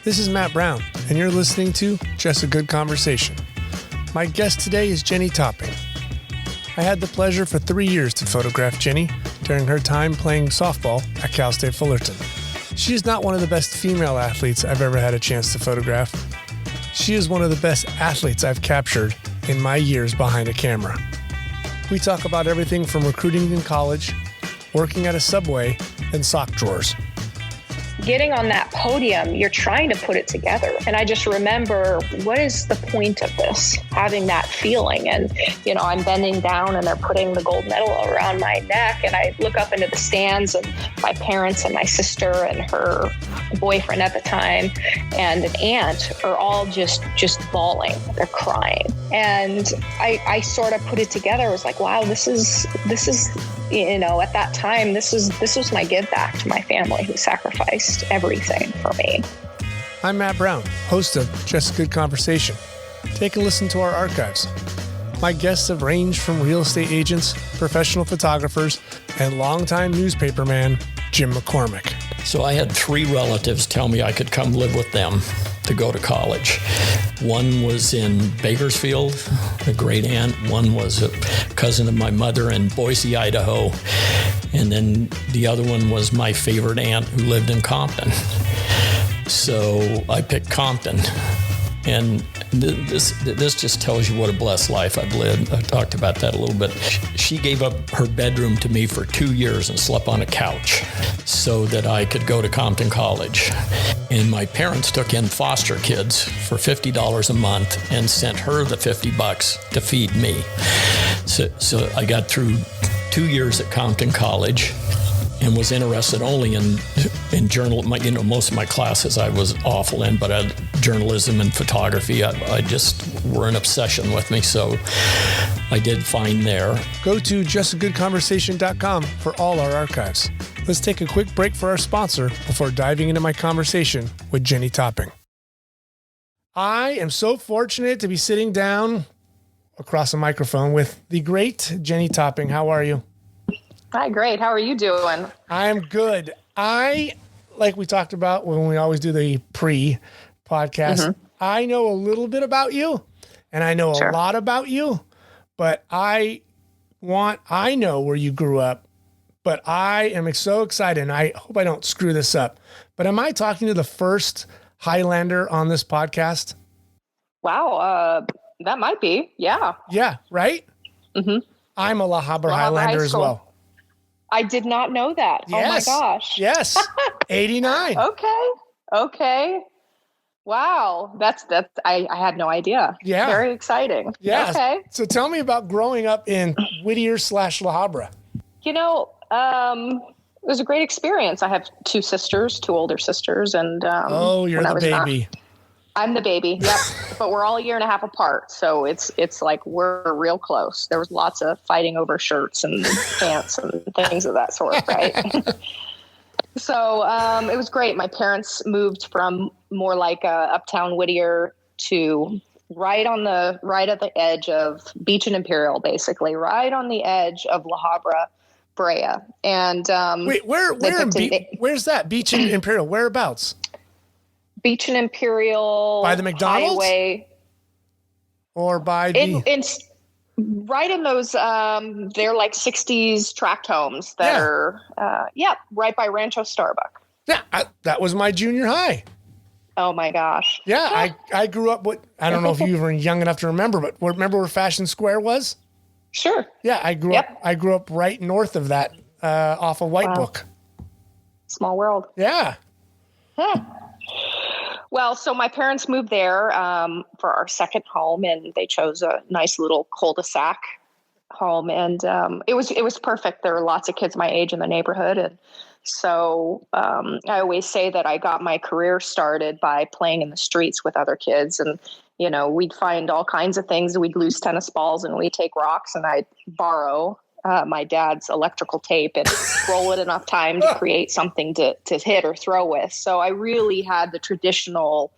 This is Matt Brown, and you're listening to Just a Good Conversation. My guest today is Jenny Topping. I had the pleasure for 3 years to photograph Jenny during her time playing softball at Cal State Fullerton. She is not one of the best female athletes I've ever had a chance to photograph. She is one of the best athletes I've captured in my years behind a camera. We talk about everything from recruiting in college, working at a Subway, and sock drawers. Getting on that podium, you're trying to put it together. And I just remember, what is the point of this? Having that feeling. And, I'm bending down and they're putting the gold medal around my neck. And I look up into the stands and my parents and my sister and her boyfriend at the time and an aunt are all just bawling. They're crying. And I sort of put it together. I was like, wow, this is, at that time, this was my give back to my family who sacrificed everything for me. I'm Matt Brown, host of Just a Good Conversation. Take a listen to our archives. My guests have ranged from real estate agents, professional photographers, and longtime newspaperman Jim McCormick. So I had 3 relatives tell me I could come live with them to go to college. One was in Bakersfield, a great aunt. One was a cousin of my mother in Boise, Idaho. And then the other one was my favorite aunt who lived in Compton. So I picked Compton. And this just tells you what a blessed life I've lived. I talked about that a little bit. She gave up her bedroom to me for 2 years and slept on a couch so that I could go to Compton College. And my parents took in foster kids for $50 a month and sent her the $50 to feed me. So I got through 2 years at Compton College and was interested only in journal. Most of my classes I was awful in, but journalism and photography, I just were an obsession with me. So I did fine there. Go to justagoodconversation.com for all our archives. Let's take a quick break for our sponsor before diving into my conversation with Jenny Topping. I am so fortunate to be sitting down across a microphone with the great Jenny Topping. How are you? Hi, great. How are you doing? I'm good. Like we talked about when we always do the pre-podcast, I know a little bit about you and I know a lot about you, but I know where you grew up, but I am so excited and I hope I don't screw this up, but am I talking to the first Highlander on this podcast? Wow. That might be. Yeah. Yeah. Right. Mm-hmm. I'm a La Habra Highlander as well. I did not know that. Yes. Oh my gosh. Yes. 89. Okay. Wow. That's I had no idea. Yeah. Very exciting. Yeah. Okay. So tell me about growing up in Whittier / La Habra. It was a great experience. I have 2 older sisters. And you're the baby. I'm the baby. Yep. But we're all a year and a half apart. So it's like we're real close. There was lots of fighting over shirts and pants and things of that sort, right? So it was great. My parents moved from more like uptown Whittier to right at the edge of Beach and Imperial, basically, right on the edge of La Habra, Brea. And wait, where's that? Beach and Imperial? Whereabouts? Beach and Imperial by the McDonald's highway, or by right in those they're like 60s tract homes that are right by Rancho Starbuck. Yeah, that was my junior high. Oh my gosh. Yeah, I grew up I don't know if you were young enough to remember, but remember where Fashion Square was? Sure. Yeah, I grew up right north of that, off of White Book. Small world. Yeah. Well, so my parents moved there for our second home, and they chose a nice little cul-de-sac home, and it was perfect. There were lots of kids my age in the neighborhood, and so I always say that I got my career started by playing in the streets with other kids, and we'd find all kinds of things. We'd lose tennis balls, and we'd take rocks, and I'd borrow my dad's electrical tape and roll it enough time to create something to hit or throw with. So I really had the traditional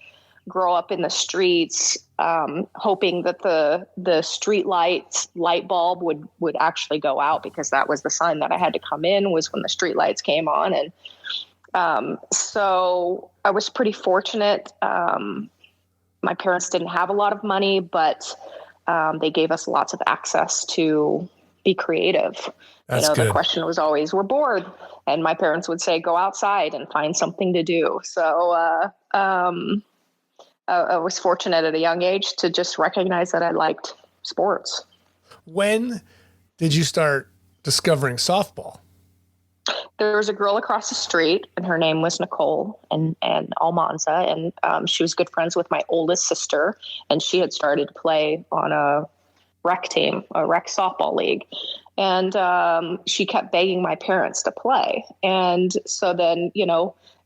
grow up in the streets, hoping that the street light bulb would actually go out, because that was the sign that I had to come in, was when the street lights came on. And So I was pretty fortunate. My parents didn't have a lot of money, but they gave us lots of access to be creative. That's The good. question was always, we're bored. And my parents would say, go outside and find something to do. So I was fortunate at a young age to just recognize that I liked sports. When did you start discovering softball? There was a girl across the street, and her name was Nicole and Almanza, and she was good friends with my oldest sister, and she had started to play on a rec team, a rec softball league. And she kept begging my parents to play. And so then,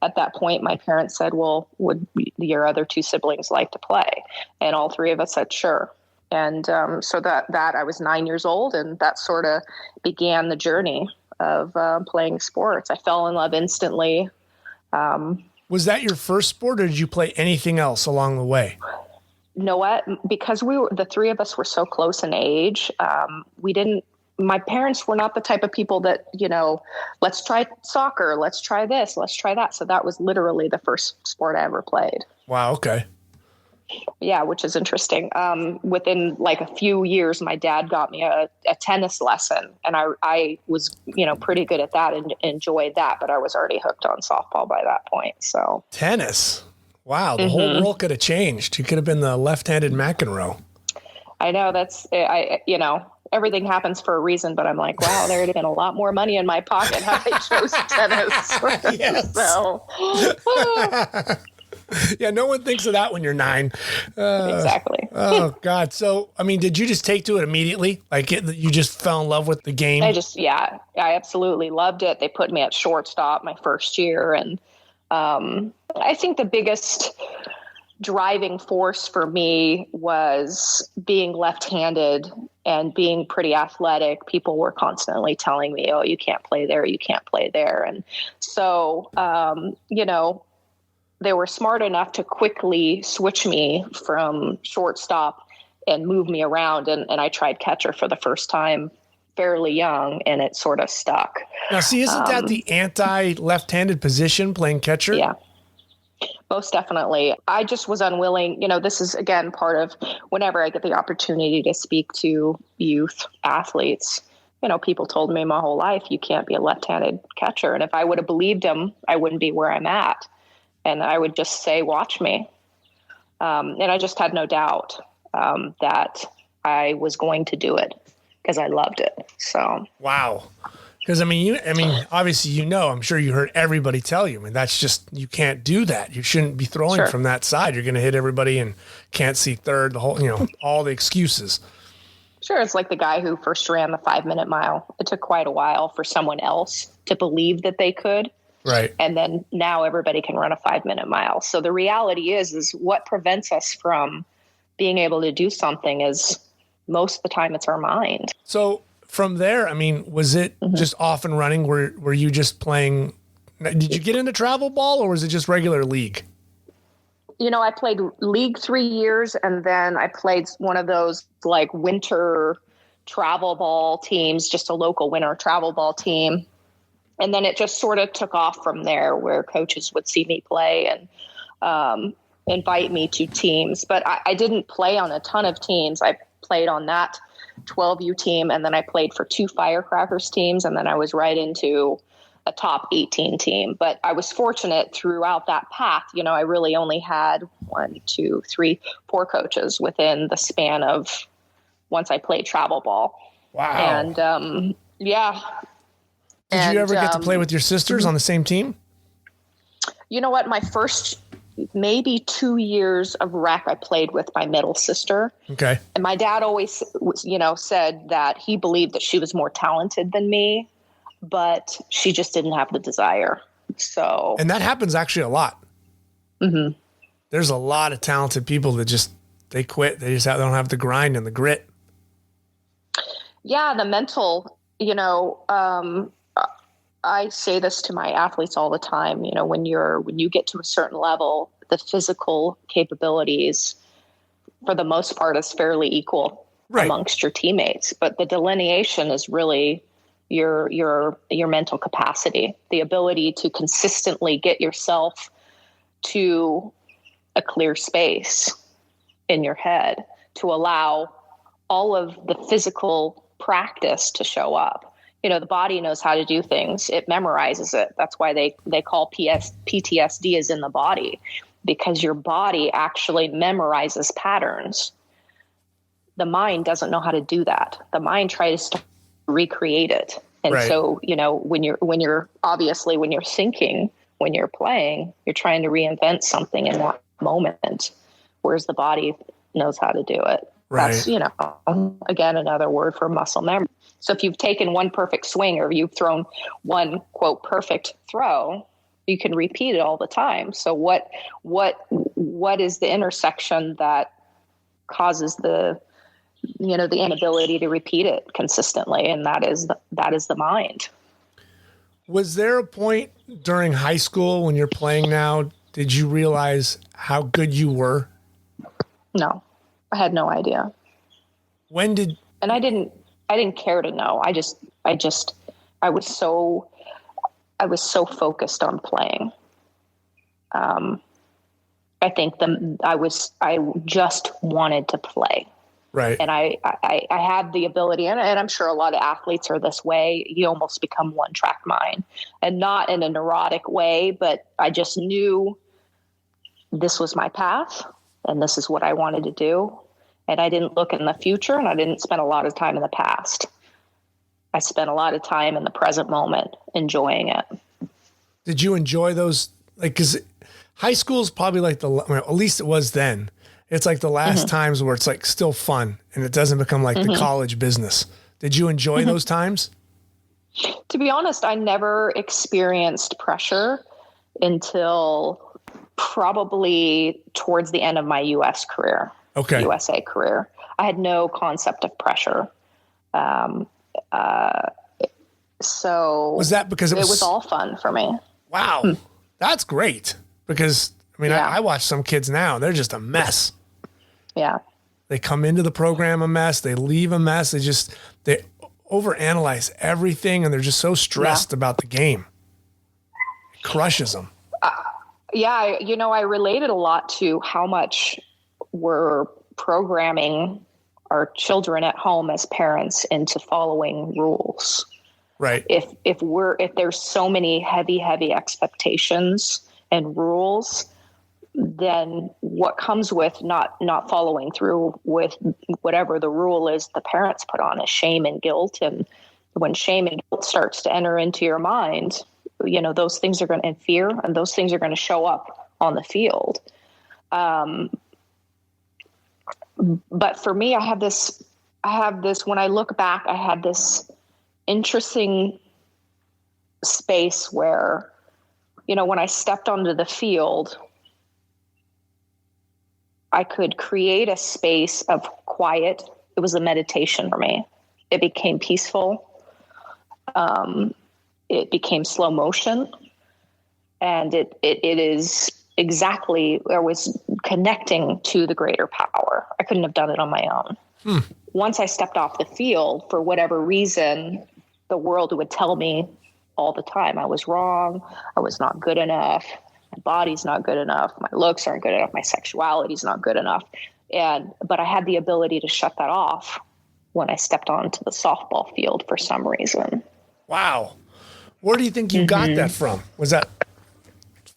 at that point, my parents said, well, would your other two siblings like to play? And all three of us said, sure. And so that I was 9 years old, and that sort of began the journey of playing sports. I fell in love instantly. Was that your first sport, or did you play anything else along the way? You know what? Because the three of us were so close in age, my parents were not the type of people that, let's try soccer, let's try this, let's try that. So that was literally the first sport I ever played. Wow. Okay. Yeah, which is interesting. Within like a few years, my dad got me a tennis lesson, and I was, pretty good at that and enjoyed that, but I was already hooked on softball by that point. So tennis. Wow. The whole world could have changed. You could have been the left-handed McEnroe. I know everything happens for a reason, but I'm like, wow, there would have been a lot more money in my pocket had I chose tennis. Yes. So, yeah, no one thinks of that when you're 9. Exactly. Oh God. So, did you just take to it immediately? You just fell in love with the game? I absolutely loved it. They put me at shortstop my first year. And I think the biggest driving force for me was being left-handed and being pretty athletic. People were constantly telling me, oh, you can't play there, you can't play there. And so, they were smart enough to quickly switch me from shortstop and move me around. And I tried catcher for the first time fairly young, and it sort of stuck. Now, see, isn't that the anti-left-handed position, playing catcher? Yeah. Most definitely. I just was unwilling. This is, again, part of whenever I get the opportunity to speak to youth athletes, people told me my whole life, you can't be a left-handed catcher. And if I would have believed them, I wouldn't be where I'm at. And I would just say, watch me. And I just had no doubt that I was going to do it because I loved it. So. Wow. Because, obviously, I'm sure you heard everybody tell you, that's just, you can't do that. You shouldn't be throwing from that side. You're going to hit everybody and can't see third, the whole, all the excuses. Sure. It's like the guy who first ran the 5-minute mile. It took quite a while for someone else to believe that they could. Right. And then now everybody can run a 5-minute mile. So the reality is what prevents us from being able to do something is most of the time it's our mind. So from there, was it just off and running? Were you just playing? Did you get into travel ball, or was it just regular league? I played league 3 years, and then I played one of those like winter travel ball teams, just a local winter travel ball team. And then it just sort of took off from there, where coaches would see me play and invite me to teams. But I didn't play on a ton of teams. I played on that 12U team, and then I played for 2 Firecrackers teams, and then I was right into a top 18 team. But I was fortunate throughout that path. I really only had 1, 2, 3, 4 coaches within the span of once I played travel ball. Wow. And yeah. Did you ever get to play with your sisters on the same team? You know what? My first maybe 2 years of rec, I played with my middle sister. Okay. And my dad always, said that he believed that she was more talented than me, but she just didn't have the desire. So. And that happens actually a lot. Mm-hmm. There's a lot of talented people that they quit. They don't have the grind and the grit. Yeah. The mental, I say this to my athletes all the time. When you get to a certain level, the physical capabilities, for the most part, is fairly equal amongst your teammates. But the delineation is really, your mental capacity, the ability to consistently get yourself to a clear space in your head to allow all of the physical practice to show up. The body knows how to do things. It memorizes it. That's why they call PTSD is in the body, because your body actually memorizes patterns. The mind doesn't know how to do that. The mind tries to recreate it. And right. So, when you're obviously, when you're thinking, when you're playing, you're trying to reinvent something in that moment, whereas the body knows how to do it. Right. That's, again, another word for muscle memory. So if you've taken one perfect swing or you've thrown one, quote, perfect throw, you can repeat it all the time. So what is the intersection that causes the inability to repeat it consistently? And that is the mind. Was there a point during high school when you're playing now, did you realize how good you were? No, I had no idea. And I didn't care to know. I was so focused on playing. I think I just wanted to play. Right. And I had the ability, and I'm sure a lot of athletes are this way. You almost become one track mind, and not in a neurotic way, but I just knew this was my path and this is what I wanted to do. And I didn't look in the future, and I didn't spend a lot of time in the past. I spent a lot of time in the present moment enjoying it. Did you enjoy those? Like, cause high school is probably like at least it was then. It's like the last times where it's like still fun and it doesn't become like the college business. Did you enjoy those times? To be honest, I never experienced pressure until probably towards the end of my USA career. I had no concept of pressure. So was that because it was all fun for me? Wow. That's great. Because I watch some kids now, they're just a mess. Yeah. They come into the program a mess. They leave a mess. They overanalyze everything, and they're just so stressed about the game. It crushes them. I related a lot to how much we're programming our children at home as parents into following rules. Right. If there's so many heavy expectations and rules, then what comes with not following through with whatever the rule is the parents put on is shame and guilt. And when shame and guilt starts to enter into your mind, those things are going to, and fear, and those things are going to show up on the field. But for me, I have this, when I look back, I had this interesting space where, when I stepped onto the field, I could create a space of quiet. It was a meditation for me. It became peaceful. It became slow motion. And it is exactly, I was connecting to the greater power. I couldn't have done it on my own. Once I stepped off the field, for whatever reason, the world would tell me all the time I was wrong. I was not good enough. My body's not good enough. My looks aren't good enough. My sexuality is not good enough. But I had the ability to shut that off when I stepped onto the softball field for some reason. Wow. Where do you think you got that from? Was that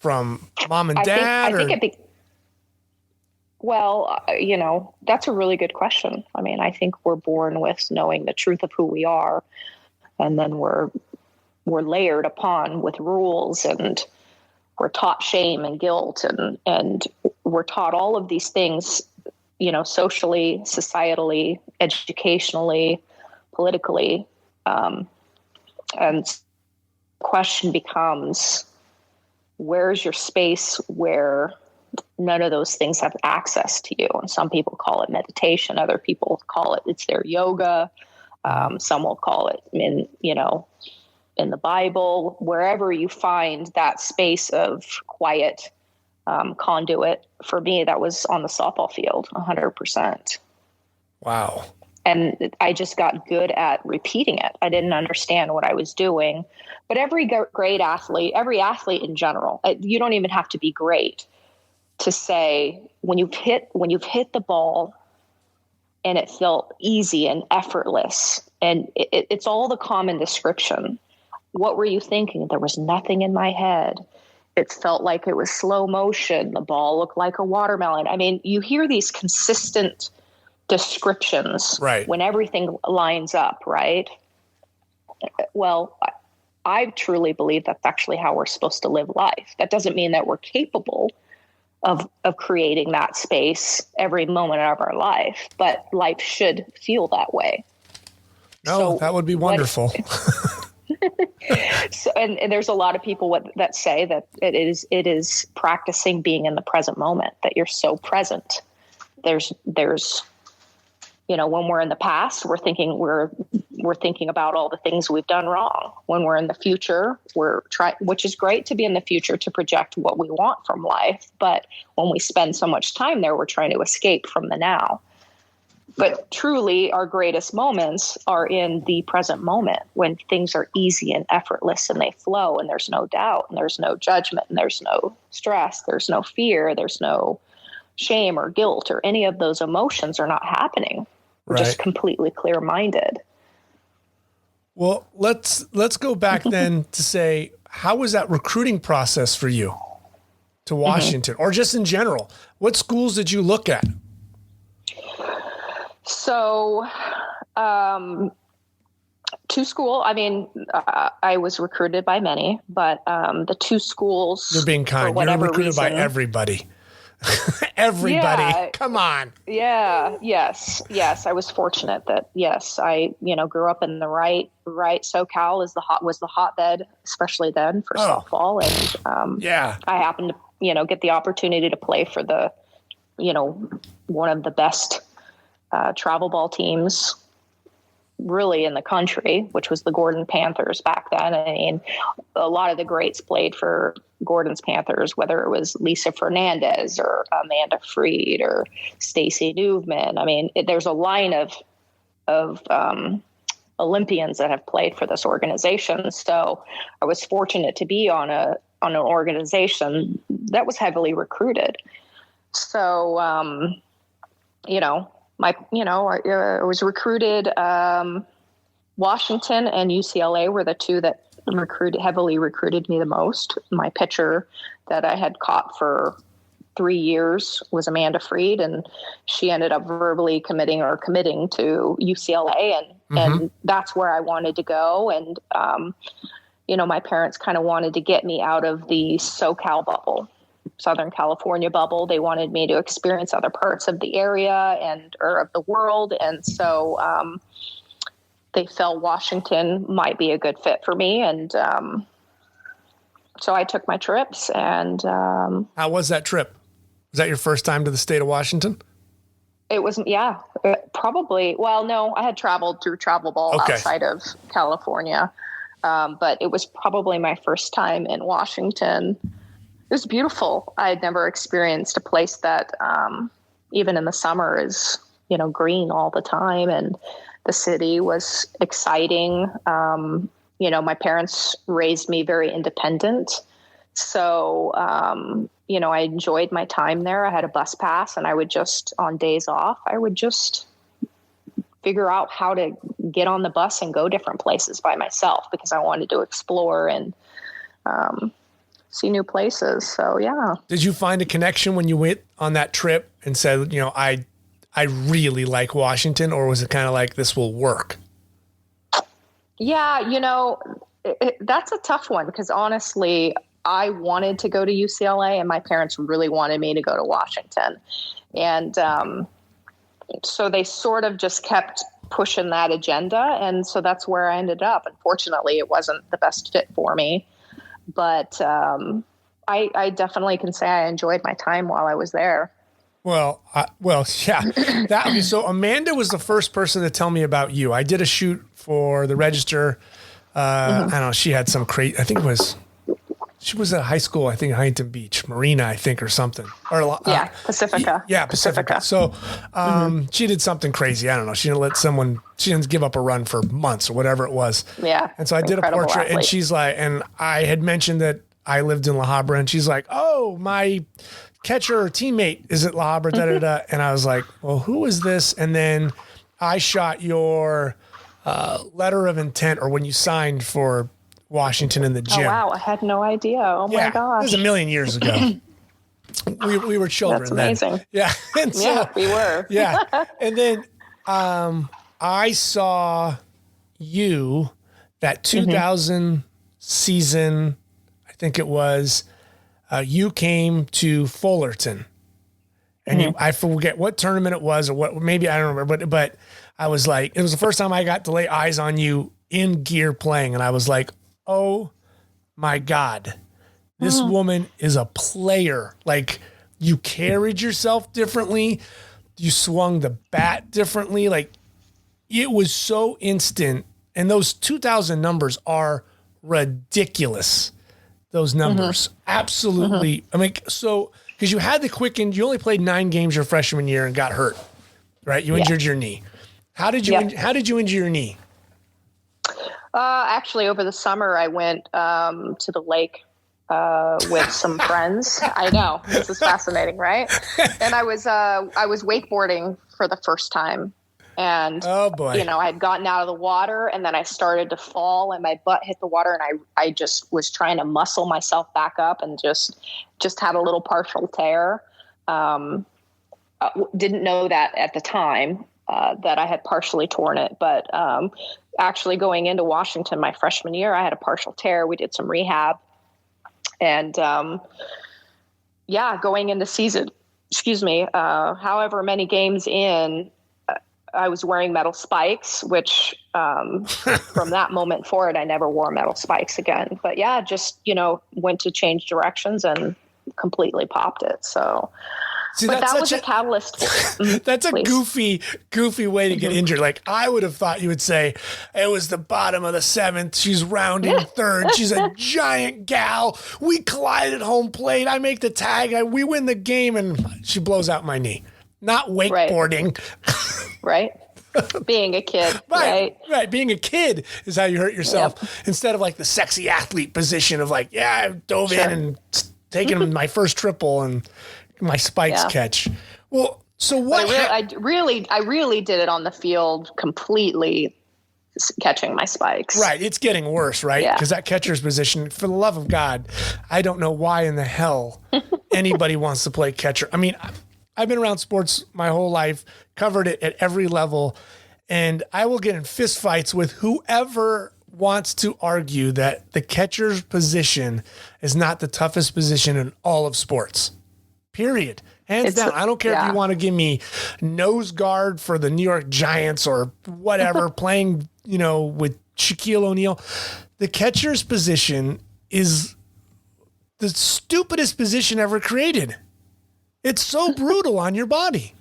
from mom and dad? That's a really good question. I think we're born with knowing the truth of who we are, and then we're layered upon with rules, and we're taught shame and guilt, and we're taught all of these things, socially, societally, educationally, politically. And the question becomes, where's your space where none of those things have access to you? And some people call it meditation. Other people call it's their yoga. Some will call it in the Bible, wherever you find that space of quiet conduit. For me, that was on the softball field, 100%. Wow. And I just got good at repeating it. I didn't understand what I was doing. But every great athlete, every athlete in general, you don't even have to be great to say when you've hit the ball and it felt easy and effortless, and it's all the common description. What were you thinking? There was nothing in my head. It felt like it was slow motion. The ball looked like a watermelon. I mean, you hear these consistent descriptions right when everything lines up, right? Well, I truly believe that's actually how we're supposed to live life. That doesn't mean that we're capable of creating that space every moment of our life, but life should feel that way. No, so that would be wonderful. So, and there's a lot of people that say that it is practicing being in the present moment, that you're so present. There's when we're in the past, we're thinking about all the things we've done wrong. When we're in the future, which is great to be in the future to project what we want from life. But when we spend so much time there, we're trying to escape from the now. But truly, our greatest moments are in the present moment, when things are easy and effortless and they flow, and there's no doubt and there's no judgment and there's no stress, there's no fear, there's no shame or guilt or any of those emotions are not happening. We're just completely clear-minded. Well, let's go back then to say, how was that recruiting process for you to Washington, or just in general? What schools did you look at? So, two school. I mean, I was recruited by many, but the two schools. You're being kind. You're recruited by everybody. Everybody. Yeah, come on. Yeah. Yes. I was fortunate that I grew up in the right. SoCal was the hotbed, especially then for softball. And I happened to, get the opportunity to play for the, one of the best travel ball teams really in the country, which was the Gordon Panthers back then. I mean, a lot of the greats played for Gordon's Panthers, whether it was Lisa Fernandez or Amanda Freed or Stacy Newman. I mean, there's a line of Olympians that have played for this organization. So I was fortunate to be on an organization that was heavily recruited. So, I was recruited. Washington and UCLA were the two that heavily recruited me the most. My pitcher that I had caught for 3 years was Amanda Freed, and she ended up verbally committing to UCLA, and that's where I wanted to go. And my parents kind of wanted to get me out of the SoCal bubble. Southern California bubble. They wanted me to experience other parts of the area or of the world. And so they felt Washington might be a good fit for me. And so I took my trips. And how was that trip? Was that your first time to the state of Washington? It was, probably. Well, no, I had traveled through travel ball outside of California. But it was probably my first time in Washington. It was beautiful. I had never experienced a place that, even in the summer, is, green all the time. And the city was exciting. My parents raised me very independent. So, I enjoyed my time there. I had a bus pass, and I would just, on days off, figure out how to get on the bus and go different places by myself, because I wanted to explore and, see new places. So, yeah. Did you find a connection when you went on that trip and said, I really like Washington, or was it kind of like, this will work? Yeah. That's a tough one, because honestly, I wanted to go to UCLA and my parents really wanted me to go to Washington. And, so they sort of just kept pushing that agenda. And so that's where I ended up. Unfortunately, it wasn't the best fit for me. But I definitely can say I enjoyed my time while I was there. Well, yeah. So Amanda was the first person to tell me about you. I did a shoot for the Register. I don't know. She had some I think it was she was at high school, I think, in Huntington Beach, Marina, I think, or something. Or Pacifica. Yeah, Pacifica. So she did something crazy. I don't know. She didn't give up a run for months or whatever it was. Yeah. And so I did a portrait, athlete. and she's like, and I had mentioned that I lived in La Habra, and she's like, oh, my catcher or teammate is at La Habra, da-da-da. And I was like, well, who is this? And then I shot your letter of intent, or when you signed for Washington in the gym. Oh, wow. I had no idea. Oh, my gosh. It was a million years ago. we were children. That's amazing. Then. Yeah. And so, yeah, we were. Yeah. And then I saw you that 2000 season, I think it was, you came to Fullerton. And I forget what tournament it was, or what, maybe I don't remember, but I was like, it was the first time I got to lay eyes on you in gear playing. And I was like, oh my God, this woman is a player. Like, you carried yourself differently. You swung the bat differently. Like, it was so instant. And those 2000 numbers are ridiculous. Those numbers. Absolutely. I mean, so, because you had the you only played 9 games your freshman year and got hurt, right? You injured your knee. How did you injure your knee? Actually, over the summer, I went to the lake with some friends. I know, this is fascinating, right? And I was wakeboarding for the first time, and oh boy, I had gotten out of the water, and then I started to fall, and my butt hit the water, and I just was trying to muscle myself back up, and just had a little partial tear. Didn't know that at the time. That I had partially torn it, but actually going into Washington my freshman year, I had a partial tear. We did some rehab, and going into season, however many games in, I was wearing metal spikes, which from that moment forward, I never wore metal spikes again. But yeah, just went to change directions and completely popped it. So. See, but that was a catalyst. That's a goofy way to get injured. Like, I would have thought you would say it was the bottom of the 7th. She's rounding third. She's a giant gal. We collide at home plate. I make the tag. We win the game, and she blows out my knee. Not wakeboarding. Right. Being a kid. Right. Being a kid is how you hurt yourself. Instead of like the sexy athlete position of like, I dove in and taken my first triple and my spikes catch. Well, so what? I really did it on the field, completely catching my spikes. Right. It's getting worse, right? Because that catcher's position, for the love of God, I don't know why in the hell anybody wants to play catcher. I mean, I've been around sports my whole life, covered it at every level, and I will get in fist fights with whoever wants to argue that the catcher's position is not the toughest position in all of sports. Period. Hands down. I don't care if you want to give me nose guard for the New York Giants or whatever, playing, with Shaquille O'Neal. The catcher's position is the stupidest position ever created. It's so brutal on your body.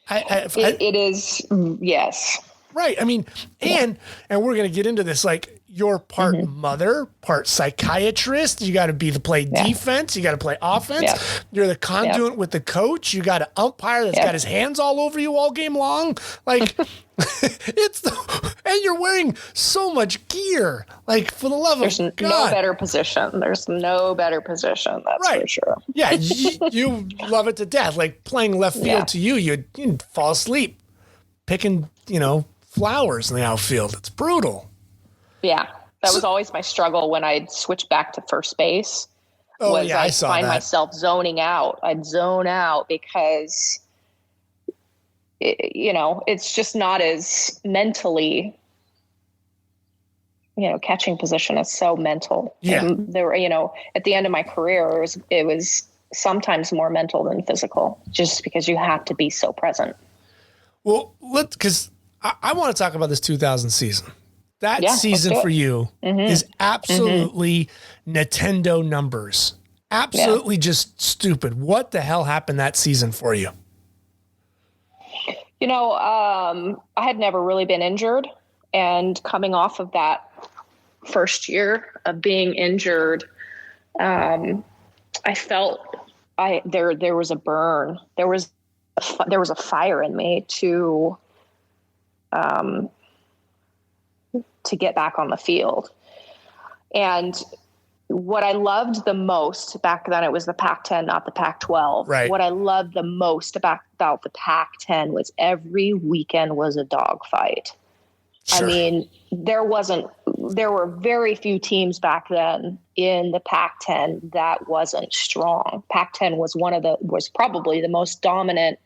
It is, yes. Right. I mean, and we're going to get into this, like, you're part mother, part psychiatrist. You got to play defense. You got to play offense. Yeah. You're the conduit with the coach. You got an umpire that's got his hands all over you all game long. Like, and you're wearing so much gear. Like, for the love of God. There's no better position. There's no better position. That's for sure. Yeah. You love it to death. Like, playing left field to you'd fall asleep picking, flowers in the outfield. It's brutal. Yeah, that was always my struggle when I'd switch back to first base. I'd find myself zoning out. I'd zone out because, it's just not as mentally, catching position is so mental. Yeah. And there were, at the end of my career, it was sometimes more mental than physical, just because you have to be so present. Well, because I want to talk about this 2000 season. That season for you is absolutely Nintendo numbers. Absolutely just stupid. What the hell happened that season for you? I had never really been injured. And coming off of that first year of being injured, I felt there was a burn. There was a fire in me to get back on the field. And what I loved the most back then, it was the Pac-10, not the Pac-12. Right. What I loved the most about the Pac-10 was every weekend was a dogfight. Sure. I mean, there were very few teams back then in the Pac-10 that wasn't strong. Pac-10 was probably the most dominant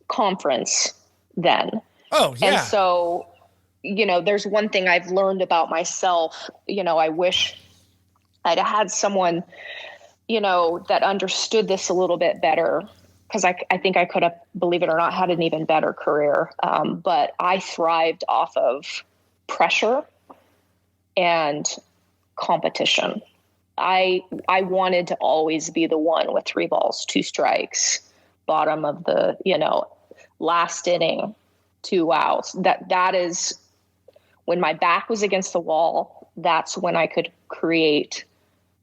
conference then. Oh, yeah. And so, there's one thing I've learned about myself. I wish I'd had someone, that understood this a little bit better, because I think I could have, believe it or not, had an even better career. But I thrived off of pressure and competition. I wanted to always be the one with 3 balls, 2 strikes, bottom of the, last inning, 2 outs. That is when my back was against the wall. That's when I could create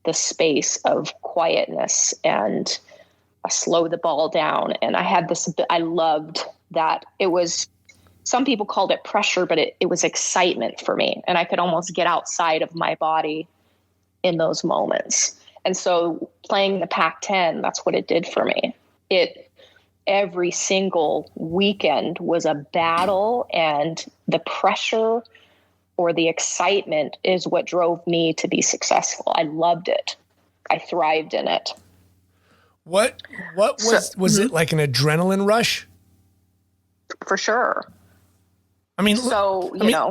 the space of quietness and slow the ball down. And I loved that. It was, some people called it pressure, but it was excitement for me. And I could almost get outside of my body in those moments. And so playing the Pac-10, that's what it did for me. Every single weekend was a battle, and the pressure or the excitement is what drove me to be successful. I loved it. I thrived in it. What was it like, an adrenaline rush? For sure. I mean,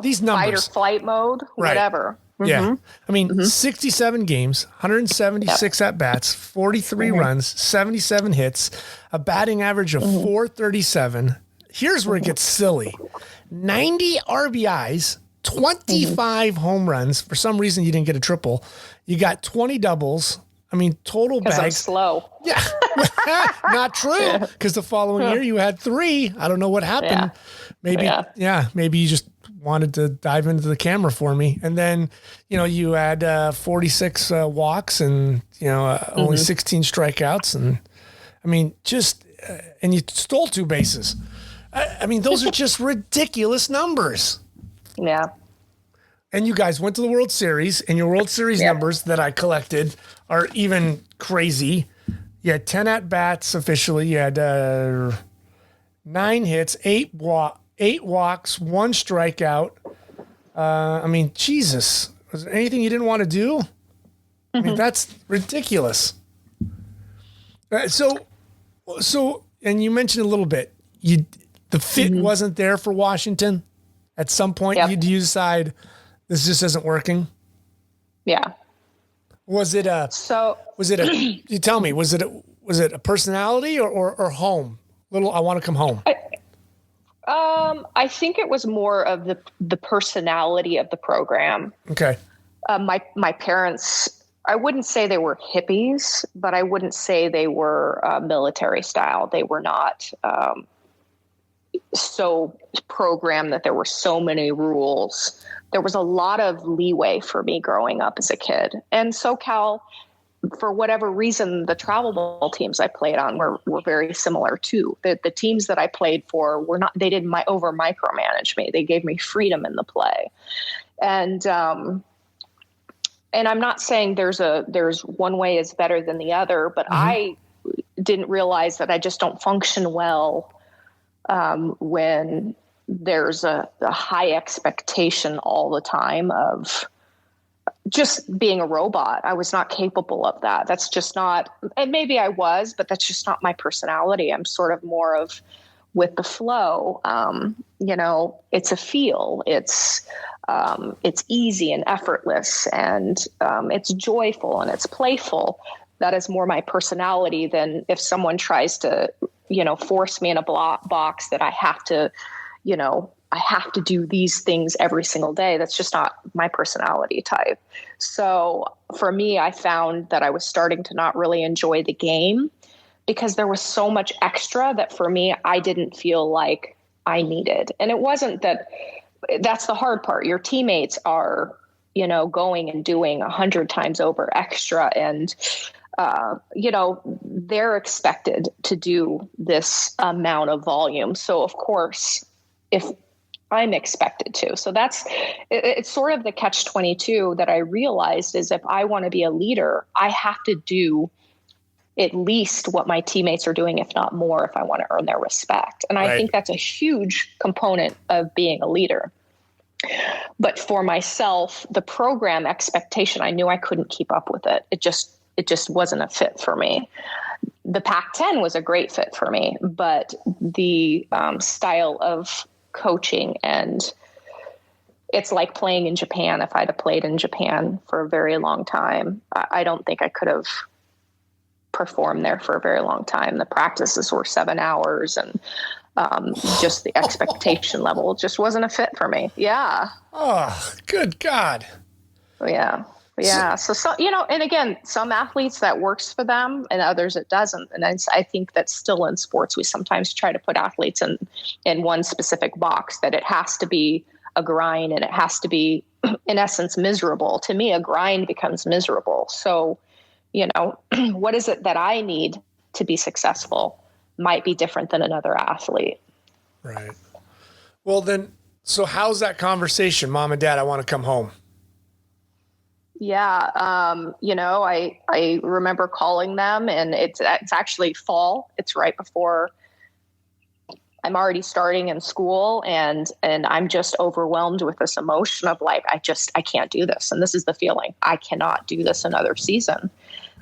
these numbers, fight or flight mode, right. Whatever. Yeah. Mm-hmm. I mean, 67 games, 176 at bats, 43 runs, 77 hits, a batting average of 437. Here's where it gets silly. 90 RBIs, 25 home runs. For some reason, you didn't get a triple. You got 20 doubles. I mean, total bags. I'm slow. Yeah. Not true. Because the following year you had 3. I don't know what happened. Yeah. Maybe you just wanted to dive into the camera for me. And then, you had 46 walks and, only 16 strikeouts. And I mean, and you stole 2 bases. I mean, those are just ridiculous numbers. Yeah. And you guys went to the World Series, and your World Series numbers that I collected are even crazy. You had 10 at-bats officially. You had 9 hits, 8 walks, 1 strikeout. I mean, Jesus. Was there anything you didn't want to do? I mean, that's ridiculous. So, and you mentioned a little bit, the fit wasn't there for Washington. At some point, you decide this just isn't working. Yeah. You tell me, was it a personality or home? I want to come home. I think it was more of the personality of the program. Okay. My parents, I wouldn't say they were hippies, but I wouldn't say they were military style. They were not so programmed that there were so many rules. There was a lot of leeway for me growing up as a kid. And SoCal, for whatever reason, the travel ball teams I played on were very similar too. The teams that I played for they didn't over micromanage me. They gave me freedom in the play. And I'm not saying there's one way is better than the other, but I didn't realize that I just don't function well when there's a high expectation all the time of just being a robot. I was not capable of that. That's just not, and maybe I was, but that's just not my personality. I'm sort of more of with the flow. It's a feel. It's easy and effortless, and it's joyful and it's playful. That is more my personality than if someone tries to, force me in a box that I have to do these things every single day. That's just not my personality type. So for me, I found that I was starting to not really enjoy the game because there was so much extra that for me, I didn't feel like I needed. And it wasn't that's the hard part. Your teammates are going and doing 100 times over extra. And, they're expected to do this amount of volume. So of course, if I'm expected to, so it's sort of the catch-22 that I realized is if I want to be a leader, I have to do at least what my teammates are doing, if not more, if I want to earn their respect. And I think that's a huge component of being a leader. But for myself, the program expectation, I knew I couldn't keep up with it. It just wasn't a fit for me. The Pac-10 was a great fit for me, but the style of coaching, and it's like playing in Japan. If I'd have played in Japan for a very long time, I don't think I could have performed there for a very long time. The practices were 7 hours, and just the expectation level just wasn't a fit for me. Yeah. Oh, good God. Yeah. Yeah. So, and again, some athletes that works for them and others it doesn't. And I think that still in sports, we sometimes try to put athletes in one specific box, that it has to be a grind and it has to be, in essence, miserable. To me, a grind becomes miserable. So, what is it that I need to be successful might be different than another athlete. Right. Well, then, so how's that conversation? Mom and Dad, I want to come home. Yeah. I remember calling them, and it's actually fall. It's right before I'm already starting in school, and I'm just overwhelmed with this emotion of like, I can't do this. And this is the feeling. I cannot do this another season.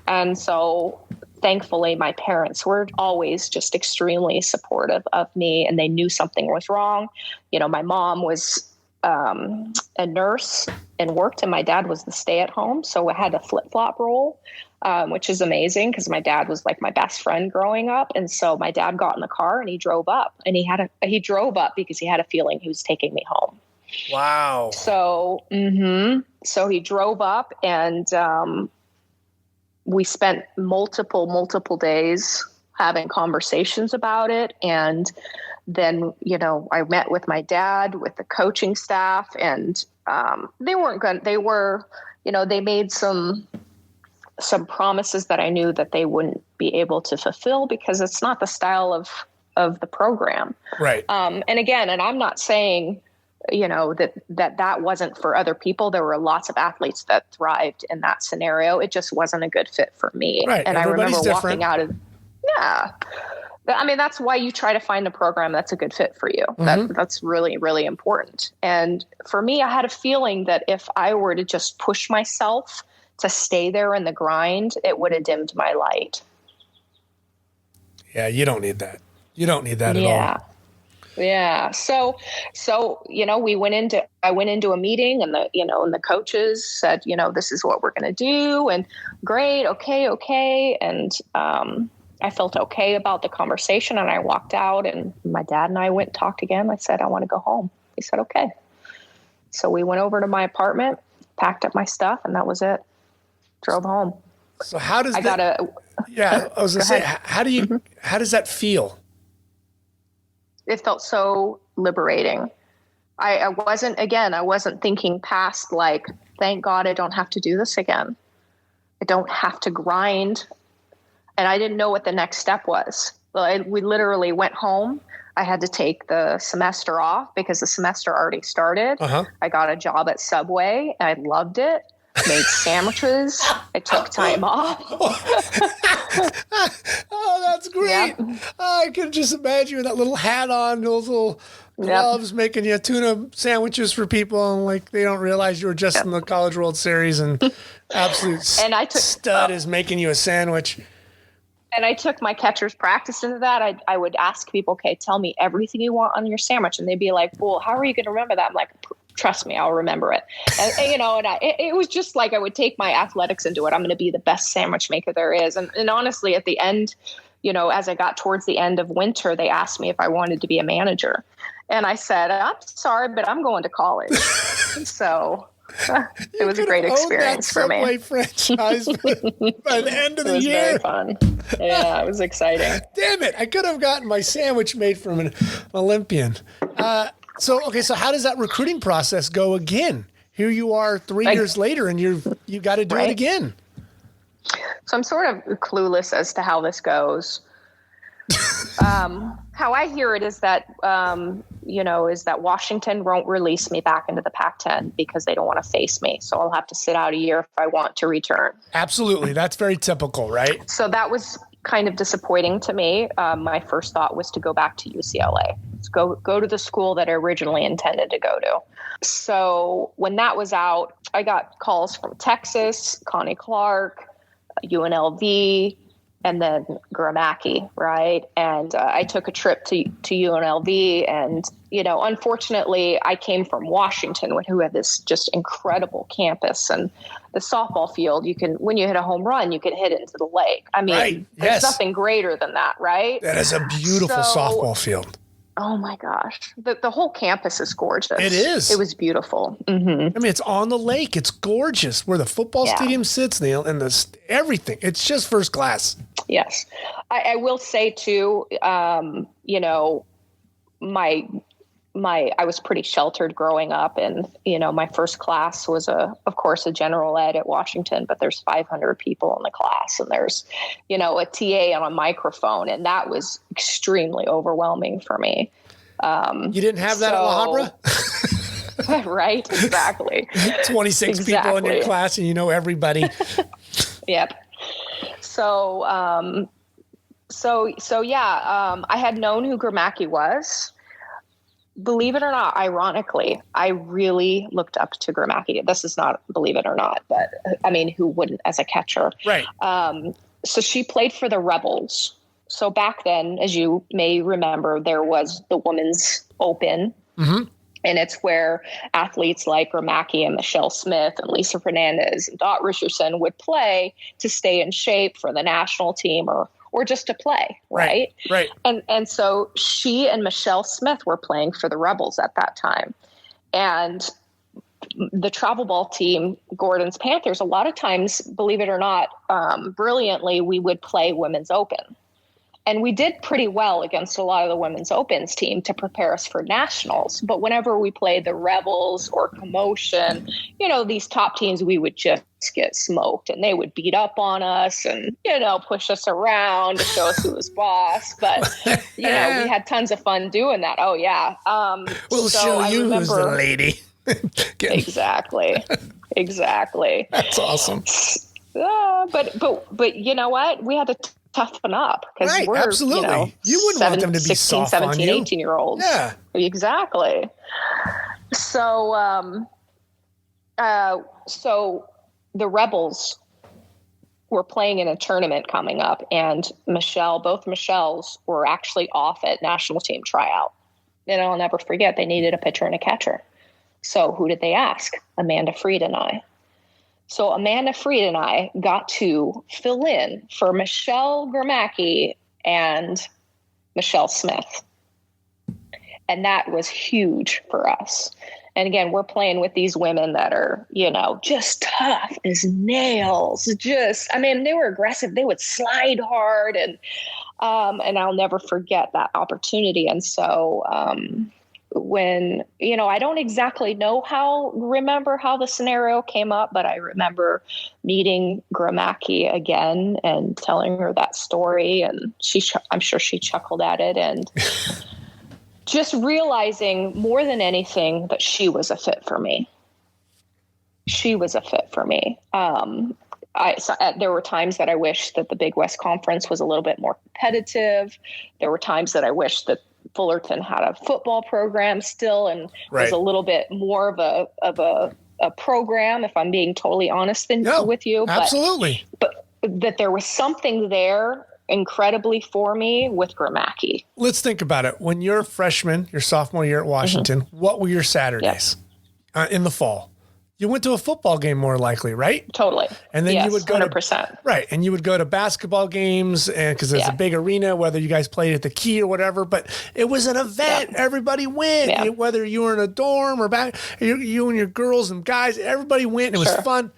And so thankfully my parents were always just extremely supportive of me, and they knew something was wrong. My mom was a nurse and worked, and my dad was the stay-at-home. So I had a flip-flop role, which is amazing because my dad was like my best friend growing up. And so my dad got in the car and he drove up, and he drove up because he had a feeling he was taking me home. Wow. So, so he drove up, and we spent multiple days having conversations about it. And then, I met with my dad, with the coaching staff, and they weren't good. They were, they made some promises that I knew that they wouldn't be able to fulfill because it's not the style of the program. Right. And again, and I'm not saying, that wasn't for other people. There were lots of athletes that thrived in that scenario. It just wasn't a good fit for me. Right. And Everybody's I remember different. walking out of, I mean, that's why you try to find a program that's a good fit for you. That's really, really important. And for me, I had a feeling that if I were to just push myself to stay there in the grind, it would have dimmed my light. Yeah, you don't need that. You don't need that at all. Yeah. So, I went into a meeting, and the coaches said, this is what we're going to do. And great. Okay. And, I felt okay about the conversation, and I walked out, and my dad and I went and talked again. I said, I want to go home. He said, okay. So we went over to my apartment, packed up my stuff, and that was it. Drove home. So how does I was going to say, how does that feel? It felt so liberating. I wasn't thinking past like, thank God I don't have to do this again. I don't have to grind. And I didn't know what the next step was. We literally went home. I had to take the semester off because the semester already started. I got a job at Subway. I loved it. Made sandwiches. I took time off. Oh, that's great. Yep. I can just imagine you with that little hat on, those little gloves, making you tuna sandwiches for people, and like they don't realize you were just in the College World Series, and absolute stud is making you a sandwich. And I took my catcher's practice into that. I would ask people, okay, tell me everything you want on your sandwich. And they'd be like, well, how are you going to remember that? I'm like, trust me, I'll remember it. And it was just like, I would take my athletics into it. I'm going to be the best sandwich maker there is. And honestly, at the end, as I got towards the end of winter, they asked me if I wanted to be a manager. And I said, I'm sorry, but I'm going to college. So it was a great experience for me. Subway franchise by the end of the year. It was very fun. Yeah, it was exciting. Damn it. I could have gotten my sandwich made from an Olympian. So how does that recruiting process go again? here you are 3 years later, and you got to do it again. So I'm sort of clueless as to how this goes. How I hear it is that, is that Washington won't release me back into the Pac-10 because they don't want to face me. So I'll have to sit out a year if I want to return. Absolutely. That's very typical, right? So that was kind of disappointing to me. My first thought was to go back to UCLA. Let's go to the school that I originally intended to go to. So when that was out, I got calls from Texas, Connie Clark, UNLV, and then Gramacki, right? And I took a trip to UNLV, and unfortunately, I came from Washington, who had this just incredible campus, and the softball field. When you hit a home run, you can hit it into the lake. I mean, there's nothing greater than that, right? That is a beautiful softball field. Oh my gosh. The whole campus is gorgeous. It is. It was beautiful. Mm-hmm. I mean, it's on the lake. It's gorgeous where the football stadium sits, Neil, and everything. It's just first class. Yes. I will say too, I was pretty sheltered growing up, and, my first class was of course a general ed at Washington, but there's 500 people in the class, and there's, a TA on a microphone, and that was extremely overwhelming for me. You didn't have that at La Habra? Right. Exactly. 26 people in your class, and everybody. Yep. So, I had known who Gramacki was. Believe it or not, ironically, I really looked up to Gramacki. This is not believe it or not, but I mean, who wouldn't as a catcher? Right. So she played for the Rebels. So back then, as you may remember, there was the Women's Open. Mm-hmm. And it's where athletes like Gramacki and Michelle Smith and Lisa Fernandez and Dot Richardson would play to stay in shape for the national team or just to play, right? Right. And so she and Michelle Smith were playing for the Rebels at that time. And the travel ball team, Gordon's Panthers, a lot of times, believe it or not, brilliantly, we would play Women's Open. And we did pretty well against a lot of the Women's Opens team to prepare us for nationals. But whenever we played the Rebels or Commotion, these top teams, we would just get smoked, and they would beat up on us and, push us around to show us who was boss. But, we had tons of fun doing that. Oh, yeah. We'll show you who's the lady. Exactly. That's awesome. But you know what? We had to toughen up because we're, absolutely. You wouldn't want them to be 16, soft 17, on you. 18-year-olds. Yeah. Exactly. So, so the Rebels were playing in a tournament coming up, and both Michelles were actually off at national team tryout. And I'll never forget, they needed a pitcher and a catcher. So who did they ask? Amanda Freed and I. So Amanda Freed and I got to fill in for Michelle Gramacki and Michelle Smith. And that was huge for us. And again, we're playing with these women that are, just tough as nails. They were aggressive. They would slide hard, and I'll never forget that opportunity. And so, when, I don't exactly remember how the scenario came up, but I remember meeting Gramacki again and telling her that story, and I'm sure she chuckled at it, and just realizing more than anything that she was a fit for me. There were times that I wish that the Big West Conference was a little bit more competitive. There were times that I wish that Fullerton had a football program still and was a little bit more of a program, if I'm being totally honest with you. Absolutely. But that there was something there incredibly for me with Gramacki. Let's think about it. When you're a freshman, your sophomore year at Washington, what were your Saturdays in the fall? You went to a football game more likely, right? Totally. And then you would go 100%. And you would go to basketball games, and because there's a big arena, whether you guys played at the Key or whatever, but it was an event. Yeah. Everybody went, whether you were in a dorm or back, you and your girls and guys, everybody went. It was fun.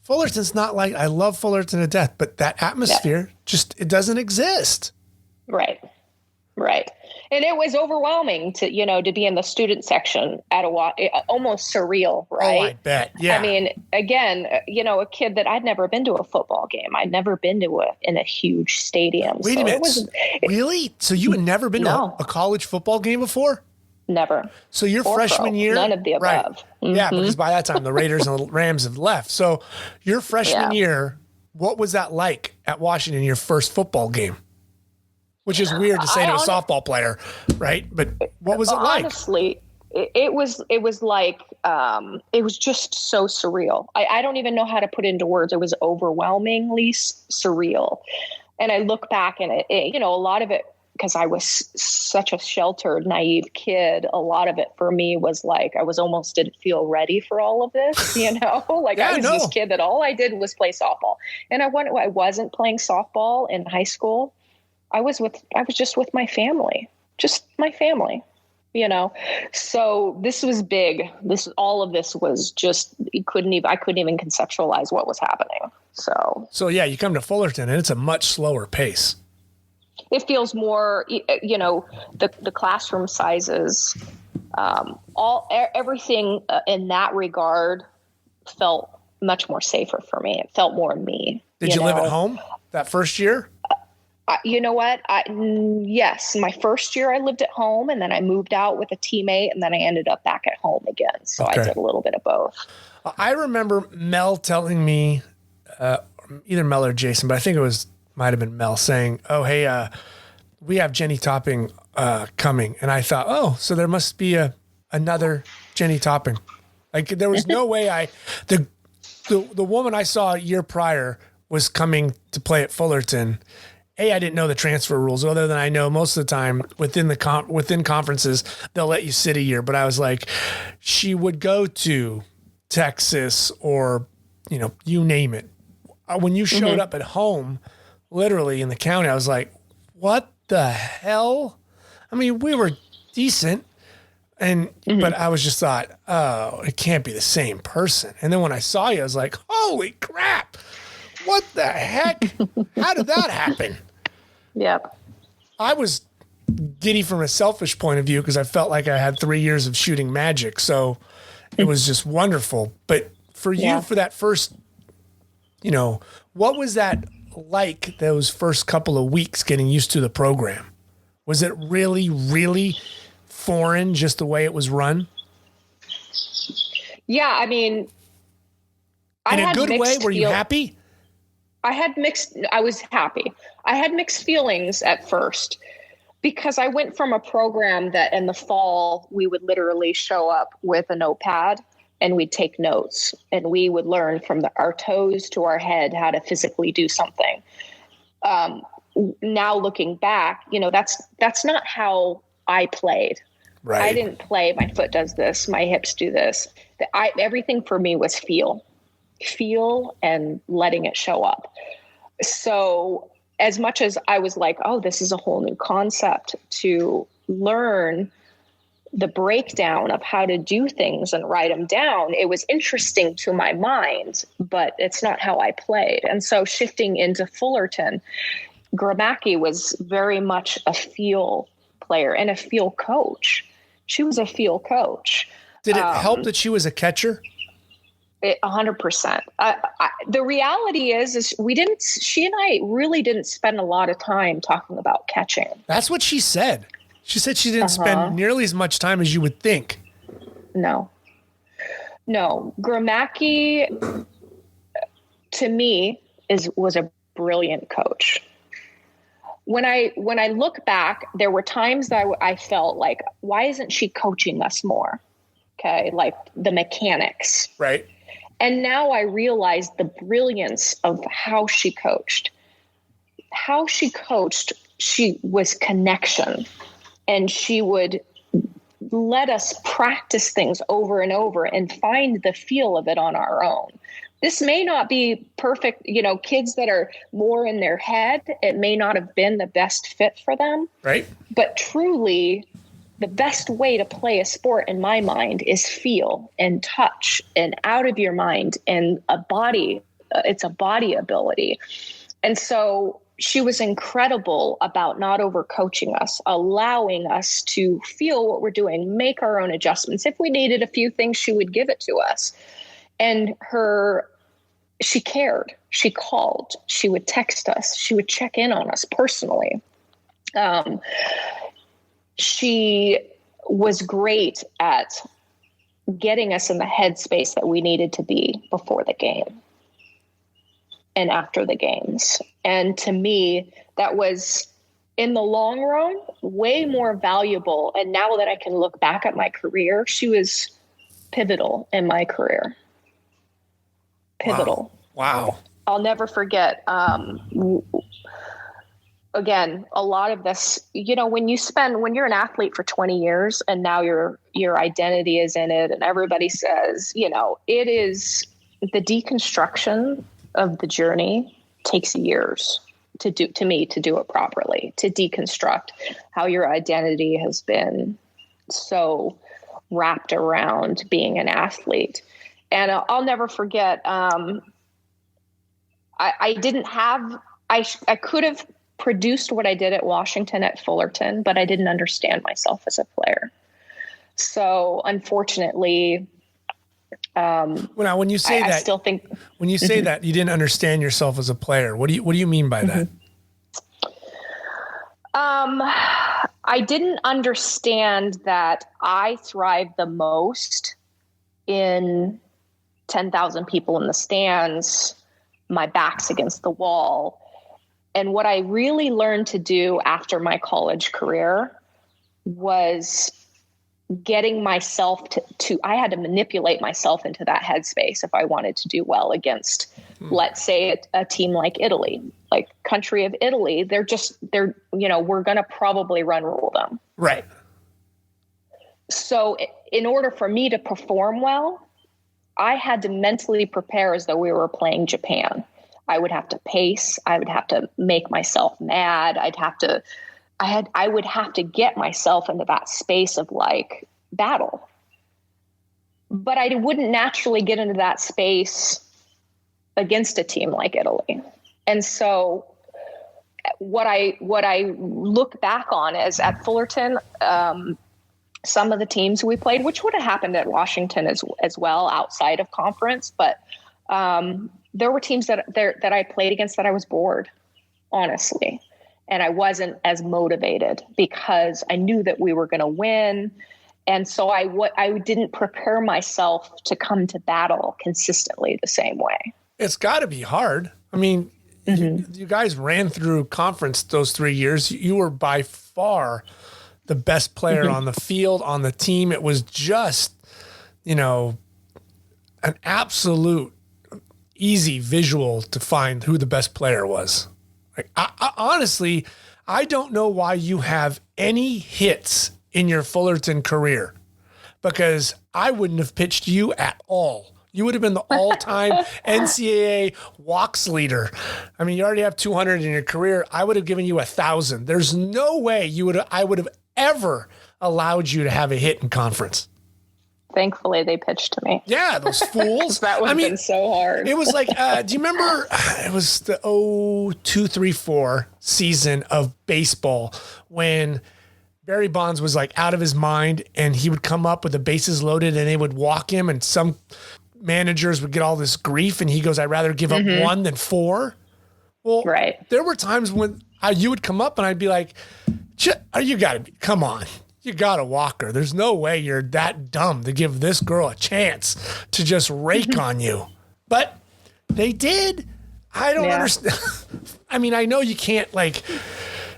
Fullerton's not like, I love Fullerton to death, but that atmosphere it doesn't exist. Right. Right. And it was overwhelming to be in the student section at almost surreal, right? Oh, I bet. Yeah. I mean, again, a kid that I'd never been to a football game. I'd never been in a huge stadium. Wait a minute. Really? So you had never been to a college football game before? Never. So your freshman year? None of the above. Right. Mm-hmm. Yeah, because by that time the Raiders and the Rams have left. So your freshman year, what was that like at Washington, your first football game? Which is weird to say to a softball player, right? But what was it like? Honestly, it was like, it was just so surreal. I don't even know how to put it into words. It was overwhelmingly surreal. And I look back and a lot of it, because I was such a sheltered, naive kid, a lot of it for me was like, I didn't feel ready for all of this, like I was this kid that all I did was play softball. And I wasn't playing softball in high school. I was just with my family, So this was big. All of this was just, I couldn't even conceptualize what was happening. So yeah, you come to Fullerton and it's a much slower pace. It feels more, the classroom sizes, everything in that regard felt much more safer for me. It felt more me. Did you live at home that first year? You know what? Yes. My first year I lived at home, and then I moved out with a teammate, and then I ended up back at home again. So I did a little bit of both. I remember Mel telling me, either Mel or Jason, but I think might have been Mel saying, "Oh, hey, we have Jenny Topping coming." And I thought, "Oh, so there must be another Jenny Topping." Like there was no way the woman I saw a year prior was coming to play at Fullerton. I didn't know the transfer rules, other than I know most of the time within conferences, they'll let you sit a year. But I was like, she would go to Texas or, you name it. When you showed up at home, literally in the county, I was like, what the hell? I mean, we were decent. But I was just thought, oh, it can't be the same person. And then when I saw you, I was like, holy crap. What the heck? How did that happen? Yep. I was giddy from a selfish point of view because I felt like I had 3 years of shooting magic. So it was just wonderful. But for you, for that first, what was that like those first couple of weeks getting used to the program? Was it really, really foreign just the way it was run? Yeah, I mean, in a good way, were you happy? I was happy. I had mixed feelings at first because I went from a program that in the fall, we would literally show up with a notepad and we'd take notes and we would learn from our toes to our head how to physically do something. Now looking back, that's not how I played. Right. I didn't play. My foot does this. My hips do this. Everything for me was feel and letting it show up. So as much as I was like, oh, this is a whole new concept to learn the breakdown of how to do things and write them down, it was interesting to my mind, but it's not how I played. And so shifting into Fullerton, Gramacki was very much a feel player and a feel coach. She was a feel coach. Did it help that she was a catcher? 100%. The reality is she and I really didn't spend a lot of time talking about catching. That's what she said. She said she didn't spend nearly as much time as you would think. No. Gramacki, to me, was a brilliant coach. When I look back, there were times that I felt like, why isn't she coaching us more? Okay, like the mechanics. Right. And now I realize the brilliance of how she coached. How she coached, she was connection. And she would let us practice things over and over and find the feel of it on our own. This may not be perfect, kids that are more in their head, it may not have been the best fit for them. Right. But truly, the best way to play a sport in my mind is feel and touch and out of your mind and a body. It's a body ability. And so she was incredible about not overcoaching us, allowing us to feel what we're doing, make our own adjustments. If we needed a few things, she would give it to us. And she cared. She called. She would text us. She would check in on us personally. She was great at getting us in the headspace that we needed to be before the game and after the games. And to me, that was, in the long run, way more valuable. And now that I can look back at my career, she was pivotal in my career. Pivotal. Wow. I'll never forget. Again, a lot of this, when you're an athlete for 20 years and now your identity is in it and everybody says, it is, the deconstruction of the journey takes years to do it properly, to deconstruct how your identity has been so wrapped around being an athlete. And I'll never forget, I could have produced what I did at Washington at Fullerton, but I didn't understand myself as a player. So unfortunately, now when you say I that, still think when you say that you didn't understand yourself as a player, what do you mean by that? I didn't understand that I thrived the most in 10,000 people in the stands, my back's against the wall. And what I really learned to do after my college career was getting myself to I had to manipulate myself into that headspace if I wanted to do well against, let's say, a team like Italy, like country of Italy. They're we're going to probably rule them. Right. So in order for me to perform well, I had to mentally prepare as though we were playing Japan. I would have to pace. I would have to make myself mad. I would have to get myself into that space of like battle. But I wouldn't naturally get into that space against a team like Italy. And so what I look back on is at Fullerton, some of the teams we played, which would have happened at Washington as well outside of conference, but there were teams that I played against that I was bored, honestly. And I wasn't as motivated because I knew that we were going to win. And so I didn't prepare myself to come to battle consistently the same way. It's got to be hard. I mean, you guys ran through conference those 3 years. You were by far the best player on the field, on the team. It was just, an absolute easy visual to find who the best player was. Like, I honestly, I don't know why you have any hits in your Fullerton career, because I wouldn't have pitched you at all. You would have been the all-time NCAA walks leader. I mean, you already have 200 in your career. I would have given you 1,000. There's no way I would have ever allowed you to have a hit in conference. Thankfully, they pitched to me. Yeah, those fools. That would have been so hard. It was like, do you remember, it was the 2002-04 season of baseball when Barry Bonds was like out of his mind and he would come up with the bases loaded and they would walk him and some managers would get all this grief and he goes, I'd rather give up 1 than 4. Well, right. There were times when you would come up and I'd be like, come on. You got to walk her. There's no way you're that dumb to give this girl a chance to just rake on you. But they did. I don't understand. I mean, I know you can't, like,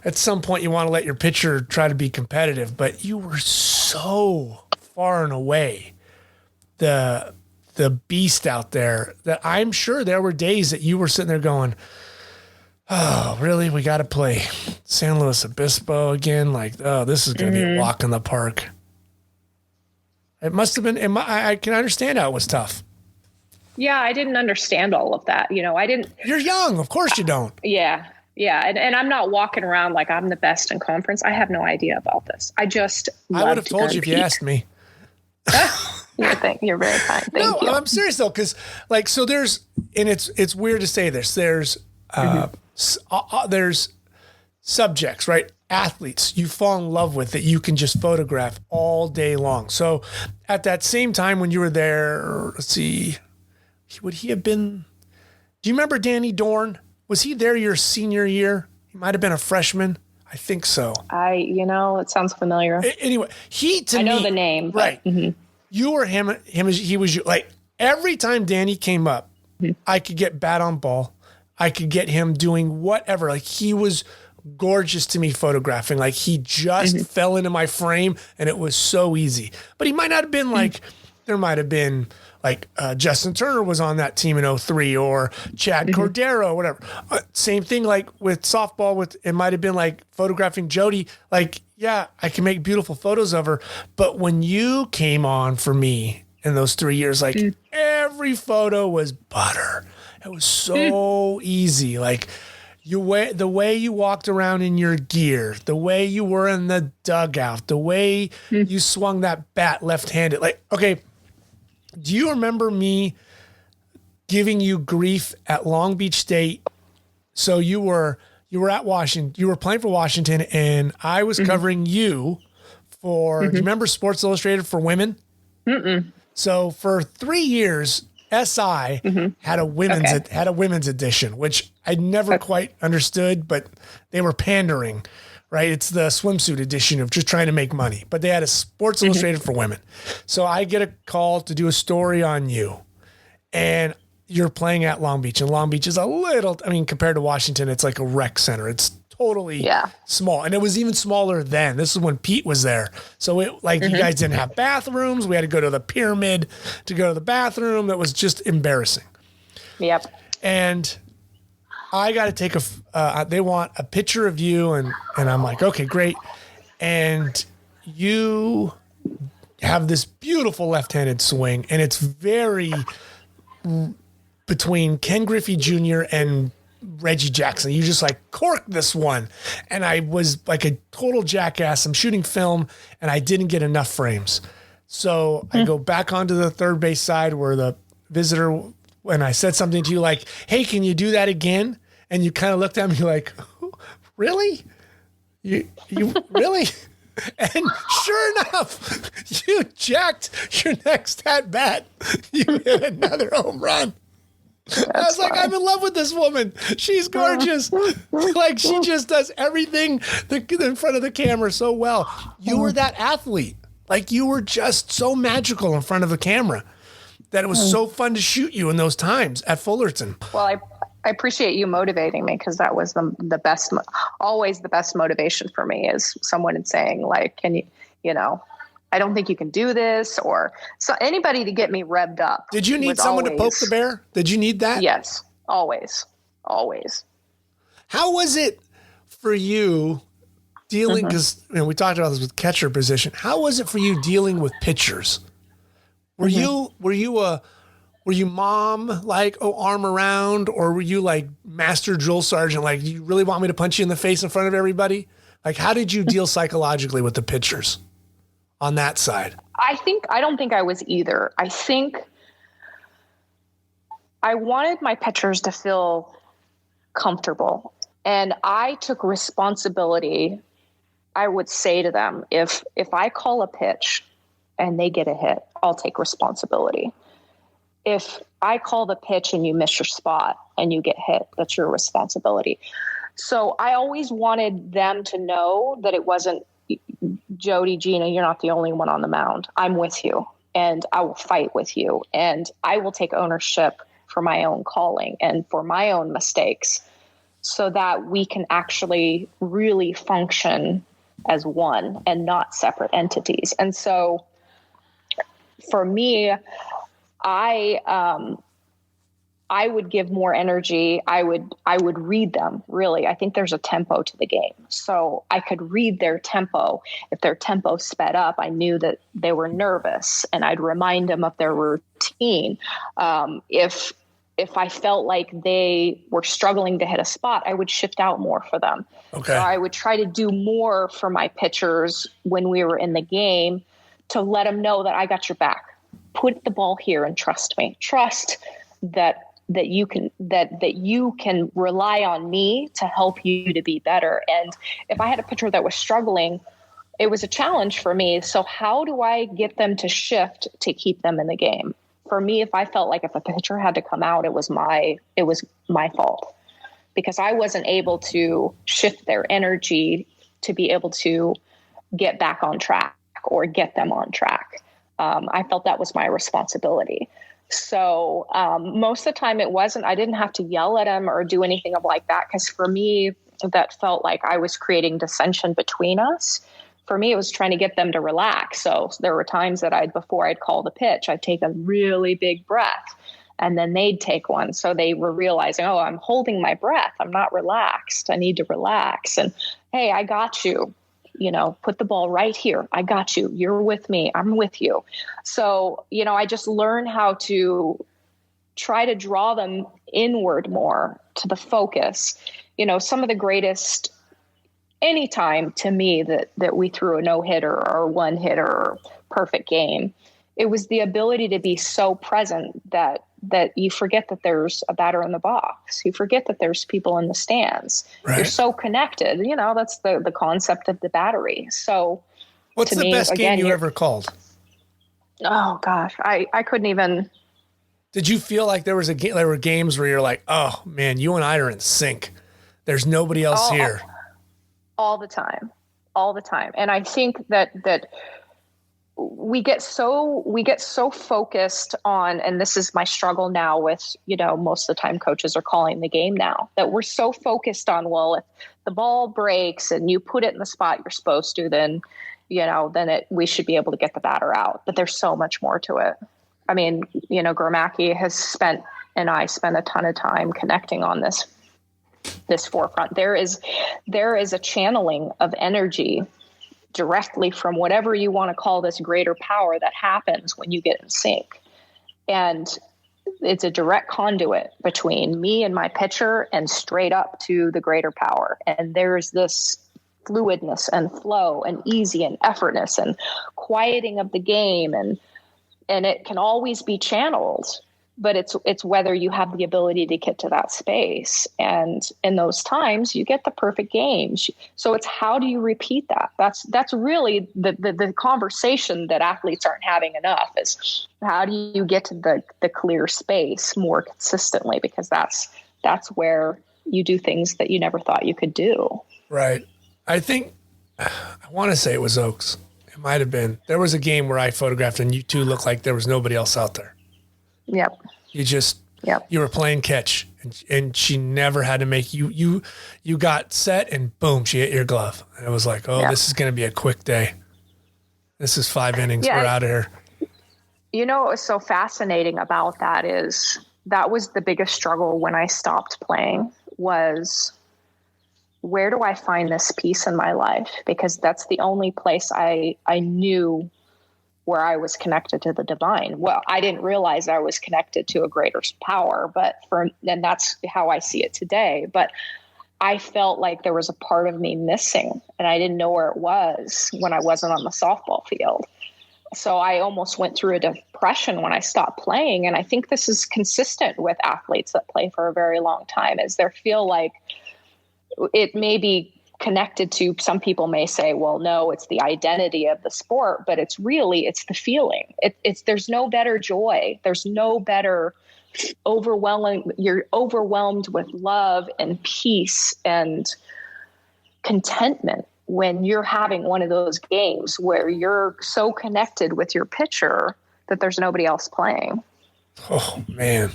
at some point you want to let your pitcher try to be competitive, but you were so far and away the beast out there that I'm sure there were days that you were sitting there going, oh, really? We got to play San Luis Obispo again? Like, oh, this is going to be a walk in the park. It must have been, I can understand how it was tough. Yeah, I didn't understand all of that. I didn't. You're young. Of course you don't. Yeah. And I'm not walking around like I'm the best in conference. I have no idea about this. I would have told you if you asked me. You're very kind. Thank you. I'm serious though. Cause like, so there's, and it's weird to say this, there's, there's subjects, right? Athletes you fall in love with that you can just photograph all day long. So at that same time when you were there, let's see, would he have been, do you remember Danny Dorn? Was he there your senior year? He might've been a freshman. I think so. It sounds familiar. Anyway, I know the name. Right. You were him, he was you. Like every time Danny came up, I could get bat on ball. I could get him doing whatever. Like he was gorgeous to me photographing. Like he just fell into my frame and it was so easy. But he might not have been like, there might have been like Justin Turner was on that team in 2003 or Chad Cordero, whatever. Same thing like with softball, it might have been like photographing Jody. Like, yeah, I can make beautiful photos of her. But when you came on for me in those 3 years, like every photo was butter. It was so easy. Like the way you walked around in your gear, the way you were in the dugout, the way you swung that bat left-handed. Like, okay, do you remember me giving you grief at Long Beach State? So you were at Washington, you were playing for Washington, and I was covering you for, do you remember Sports Illustrated for women? So for 3 years, SI had a women's edition, which I never quite understood, but they were pandering, right? It's the swimsuit edition of just trying to make money, but they had a Sports Illustrated for women. So I get a call to do a story on you, and you're playing at Long Beach, and Long Beach is compared to Washington, it's like a rec center. It's totally small. And it was even smaller then. This is when Pete was there. So you guys didn't have bathrooms. We had to go to the pyramid to go to the bathroom. That was just embarrassing. Yep. And I got to take they want a picture of you. And I'm like, okay, great. And you have this beautiful left-handed swing, and it's very between Ken Griffey Jr. and Reggie Jackson. You just like corked this one. And I was like a total jackass. I'm shooting film and I didn't get enough frames. So I go back onto the third base side where the visitor, when I said something to you like, hey, can you do that again? And you kind of looked at me like, really? You really? And sure enough, you jacked your next at bat. You hit another home run. I was like, I'm in love with this woman. She's gorgeous. Like she just does everything in front of the camera so well. You were that athlete. Like you were just so magical in front of the camera that it was so fun to shoot you in those times at Fullerton. Well, I appreciate you motivating me, because that was the best, always the best motivation for me is someone saying like, can you, I don't think you can do this, or so anybody to get me revved up. Did you need someone to poke the bear? Did you need that? Yes, always. How was it for you dealing, because we talked about this with catcher position. How was it for you dealing with pitchers? Were you mom like, arm around, or were you like master drill sergeant? Like, you really want me to punch you in the face in front of everybody? Like, how did you deal psychologically with the pitchers on that side? I don't think I was either. I think I wanted my pitchers to feel comfortable, and I took responsibility. I would say to them, if I call a pitch and they get a hit, I'll take responsibility. If I call the pitch and you miss your spot and you get hit, that's your responsibility. So I always wanted them to know that it wasn't, Jody, Gina, you're not the only one on the mound. I'm with you, and I will fight with you, and I will take ownership for my own calling and for my own mistakes, so that we can actually really function as one and not separate entities. And so for me, I would give more energy. I would read them, really. I think there's a tempo to the game. So I could read their tempo. If their tempo sped up, I knew that they were nervous, and I'd remind them of their routine. If I felt like they were struggling to hit a spot, I would shift out more for them. Okay. So I would try to do more for my pitchers when we were in the game to let them know that I got your back. Put the ball here and trust me. Trust that that you can rely on me to help you to be better. And if I had a pitcher that was struggling, it was a challenge for me. So how do I get them to shift to keep them in the game? For me, if I felt like if a pitcher had to come out, it was my fault, because I wasn't able to shift their energy to be able to get back on track or get them on track. I felt that was my responsibility. So most of the time I didn't have to yell at him or do anything like that, because for me, that felt like I was creating dissension between us. For me, it was trying to get them to relax. So there were times that before I'd call the pitch, I'd take a really big breath and then they'd take one. So they were realizing, oh, I'm holding my breath. I'm not relaxed. I need to relax. And hey, I got you. Put the ball right here. I got you. You're with me. I'm with you. So, I just learned how to try to draw them inward more to the focus. Some of the greatest anytime to me that we threw a no-hitter or one hitter or perfect game, it was the ability to be so present that you forget that there's a batter in the box. You forget that there's people in the stands. Right. You're so connected. That's the concept of the battery. So what's the best game you ever called? Oh gosh, I couldn't even. Did you feel like there were games where you're like, oh man, you and I are in sync. There's nobody else here. All the time. And I think that we get so focused on, and this is my struggle now with, most of the time coaches are calling the game now, that we're so focused on, well, if the ball breaks and you put it in the spot you're supposed to, then we should be able to get the batter out. But there's so much more to it. I mean, Gramacki and I spent a ton of time connecting on this forefront. There is a channeling of energy directly from whatever you want to call this greater power that happens when you get in sync. And it's a direct conduit between me and my pitcher and straight up to the greater power. And there's this fluidness and flow and easy and effortless and quieting of the game. And it can always be channeled, but it's whether you have the ability to get to that space. And in those times you get the perfect games. So it's how do you repeat that? That's really the conversation that athletes aren't having enough, is how do you get to the clear space more consistently? Because that's where you do things that you never thought you could do. Right. I want to say it was Oaks. It might've been. There was a game where I photographed and you two looked like there was nobody else out there. Yep. You were playing catch and she never had to make you got set and boom, she hit your glove. And it was like, This is going to be a quick day. This is 5 innings. We're out of here. What was so fascinating about that is that was the biggest struggle when I stopped playing, was where do I find this peace in my life? Because that's the only place I knew where I was connected to the divine. Well, I didn't realize I was connected to a greater power, and that's how I see it today. But I felt like there was a part of me missing, and I didn't know where it was when I wasn't on the softball field. So I almost went through a depression when I stopped playing. And I think this is consistent with athletes that play for a very long time, is they feel like it may be connected to, some people may say, well, no, it's the identity of the sport, but it's the feeling. There's no better joy. There's no better overwhelming. You're overwhelmed with love and peace and contentment when you're having one of those games where you're so connected with your pitcher that there's nobody else playing. Oh man.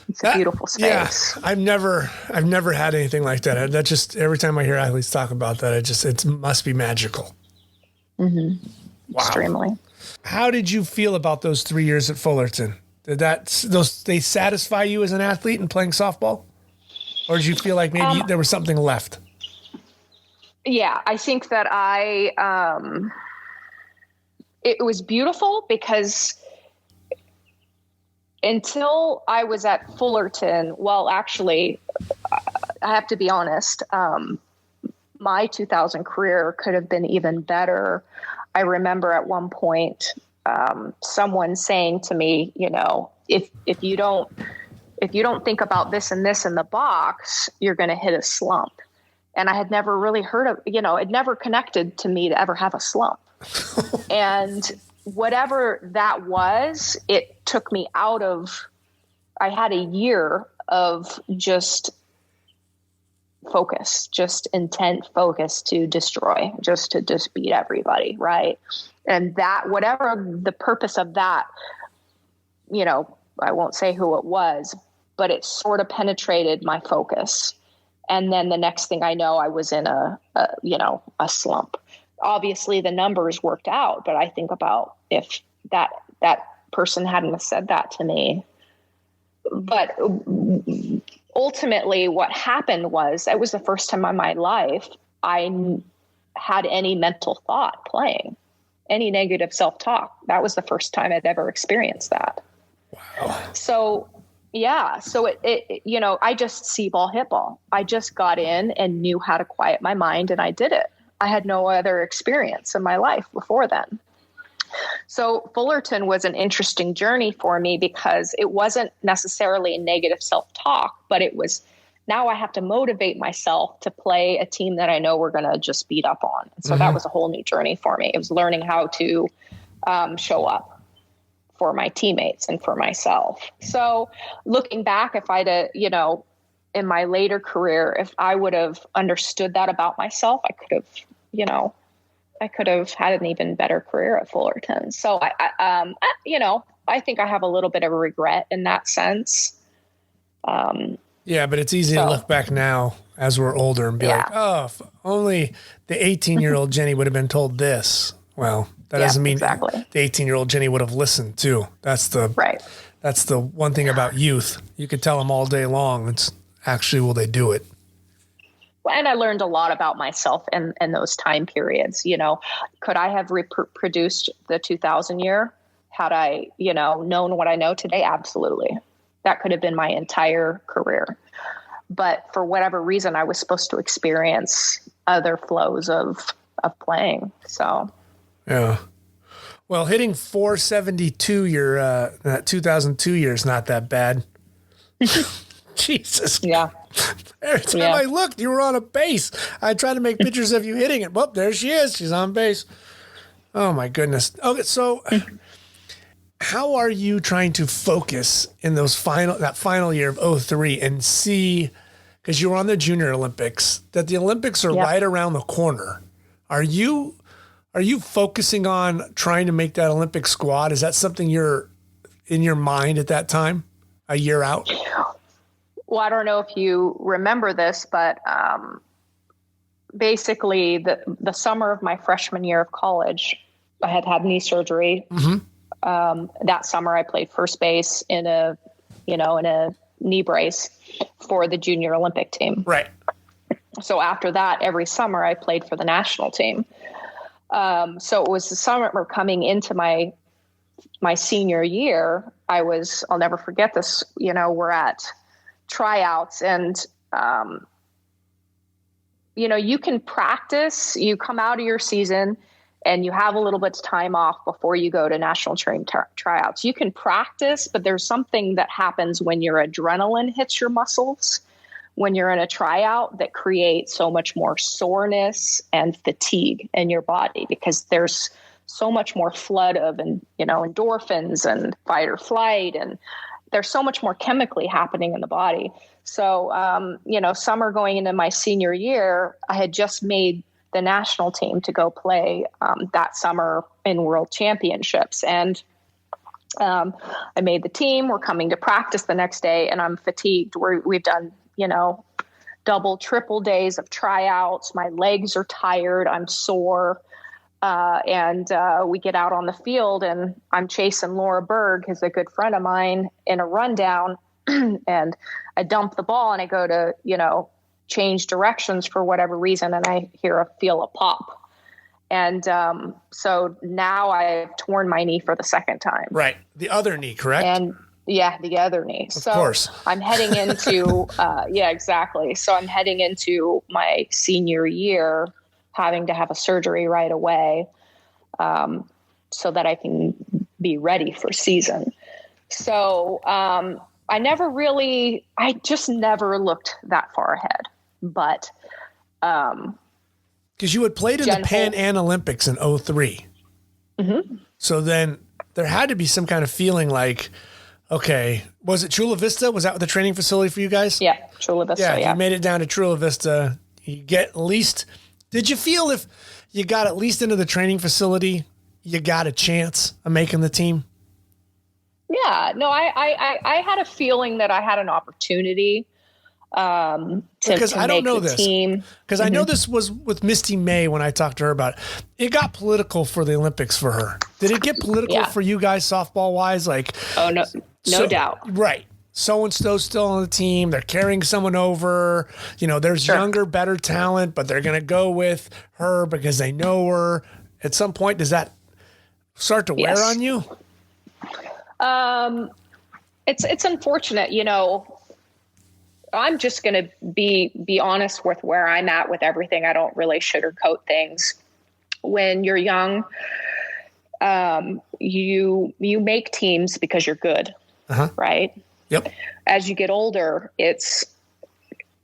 It's a beautiful space. Yeah, I've never had anything like that. That just, every time I hear athletes talk about that, it must be magical. Mm-hmm. Wow. Extremely. How did you feel about those 3 years at Fullerton? Did they satisfy you as an athlete in playing softball? Or did you feel like maybe there was something left? Yeah, I think that it was beautiful because until I was at Fullerton, well, actually, I have to be honest, my 2000 career could have been even better. I remember at one point, someone saying to me, if you don't if you don't think about this and this in the box, you're going to hit a slump. And I had never really heard of, it never connected to me to ever have a slump. And whatever that was, it took me out of, I had a year of just focus, just intent focus to destroy, just to just beat everybody. Right. And that, whatever the purpose of that, I won't say who it was, but it sort of penetrated my focus. And then the next thing I know, I was in a slump. Obviously the numbers worked out, but I think about if that person hadn't have said that to me. But ultimately what happened was, it was the first time in my life I had any mental thought playing, any negative self-talk. That was the first time I'd ever experienced that. Wow. So yeah. So it I just see-ball, hit-ball. I just got in and knew how to quiet my mind, and I did it. I had no other experience in my life before then. So Fullerton was an interesting journey for me because it wasn't necessarily negative self-talk, but it was, now I have to motivate myself to play a team that I know we're going to just beat up on. And so that was a whole new journey for me. It was learning how to show up for my teammates and for myself. So looking back, if I'd, in my later career, if I would have understood that about myself, I could have had an even better career at Fullerton. So I think I have a little bit of a regret in that sense. Yeah, but it's easy to look back now as we're older and be like, oh, if only the 18-year-old Jenny would have been told this. Well, that doesn't mean exactly. The 18-year-old Jenny would have listened too. That's the one thing about youth. You could tell them all day long. It's actually, will they do it? Well, and I learned a lot about myself in those time periods. Could I have reproduced the 2000 year had I, known what I know today? Absolutely. That could have been my entire career. But for whatever reason, I was supposed to experience other flows of playing. So. Yeah. Well, hitting 472 that 2002 year is not that bad. Jesus. Yeah. Every time I looked, you were on a base. I tried to make pictures of you hitting it. Well, there she is. She's on base. Oh, my goodness. Okay, so how are you trying to focus in that final year of 2003 and see, because you were on the Junior Olympics, that the Olympics are right around the corner? Are you focusing on trying to make that Olympic squad? Is that something you're in your mind at that time, a year out? Well, I don't know if you remember this, but basically the summer of my freshman year of college, I had knee surgery. That summer I played first base in a knee brace for the Junior Olympic team. Right. So after that, every summer I played for the national team. So it was the summer coming into my senior year. I'll never forget this, we're at tryouts and, you can practice, you come out of your season and you have a little bit of time off before you go to national team tryouts. You can practice, but there's something that happens when your adrenaline hits your muscles, when you're in a tryout, that creates so much more soreness and fatigue in your body because there's so much more flood of, endorphins and fight or flight. And there's so much more chemically happening in the body. So, summer going into my senior year, I had just made the national team to go play that summer in World Championships. And I made the team. We're coming to practice the next day, and I'm fatigued. We've done, double, triple days of tryouts. My legs are tired. I'm sore. And we get out on the field, and I'm chasing Laura Berg, who's a good friend of mine, in a rundown. And I dump the ball, and I go to, change directions for whatever reason, and I feel a pop. And so now I've torn my knee for the second time. Right. The other knee, correct? And yeah, the other knee. Of course. I'm heading into, exactly. So I'm heading into my senior year, having to have a surgery right away so that I can be ready for season. So I just never looked that far ahead. But because you had played in the Pan Am Olympics in 2003. Mm-hmm. So then there had to be some kind of feeling like, okay, was it Chula Vista? Was that the training facility for you guys? Yeah, Chula Vista. Yeah, you made it down to Chula Vista. You get at least, did you feel if you got at least into the training facility, you got a chance of making the team? Yeah, no, I had a feeling that I had an opportunity because to I don't make know the this team. Because I know this was with Misty May when I talked to her about it. It got political for the Olympics for her. Did it get political for you guys softball wise? Like, oh no, no doubt. Right. So-and-so's still on the team. They're carrying someone over. You know, there's younger, better talent, but they're going to go with her because they know her. At some point, does that start to wear on you? It's unfortunate, you know. I'm just going to be honest with where I'm at with everything. I don't really sugarcoat things. When you're young, you make teams because you're good, right? Yep. As you get older, it's,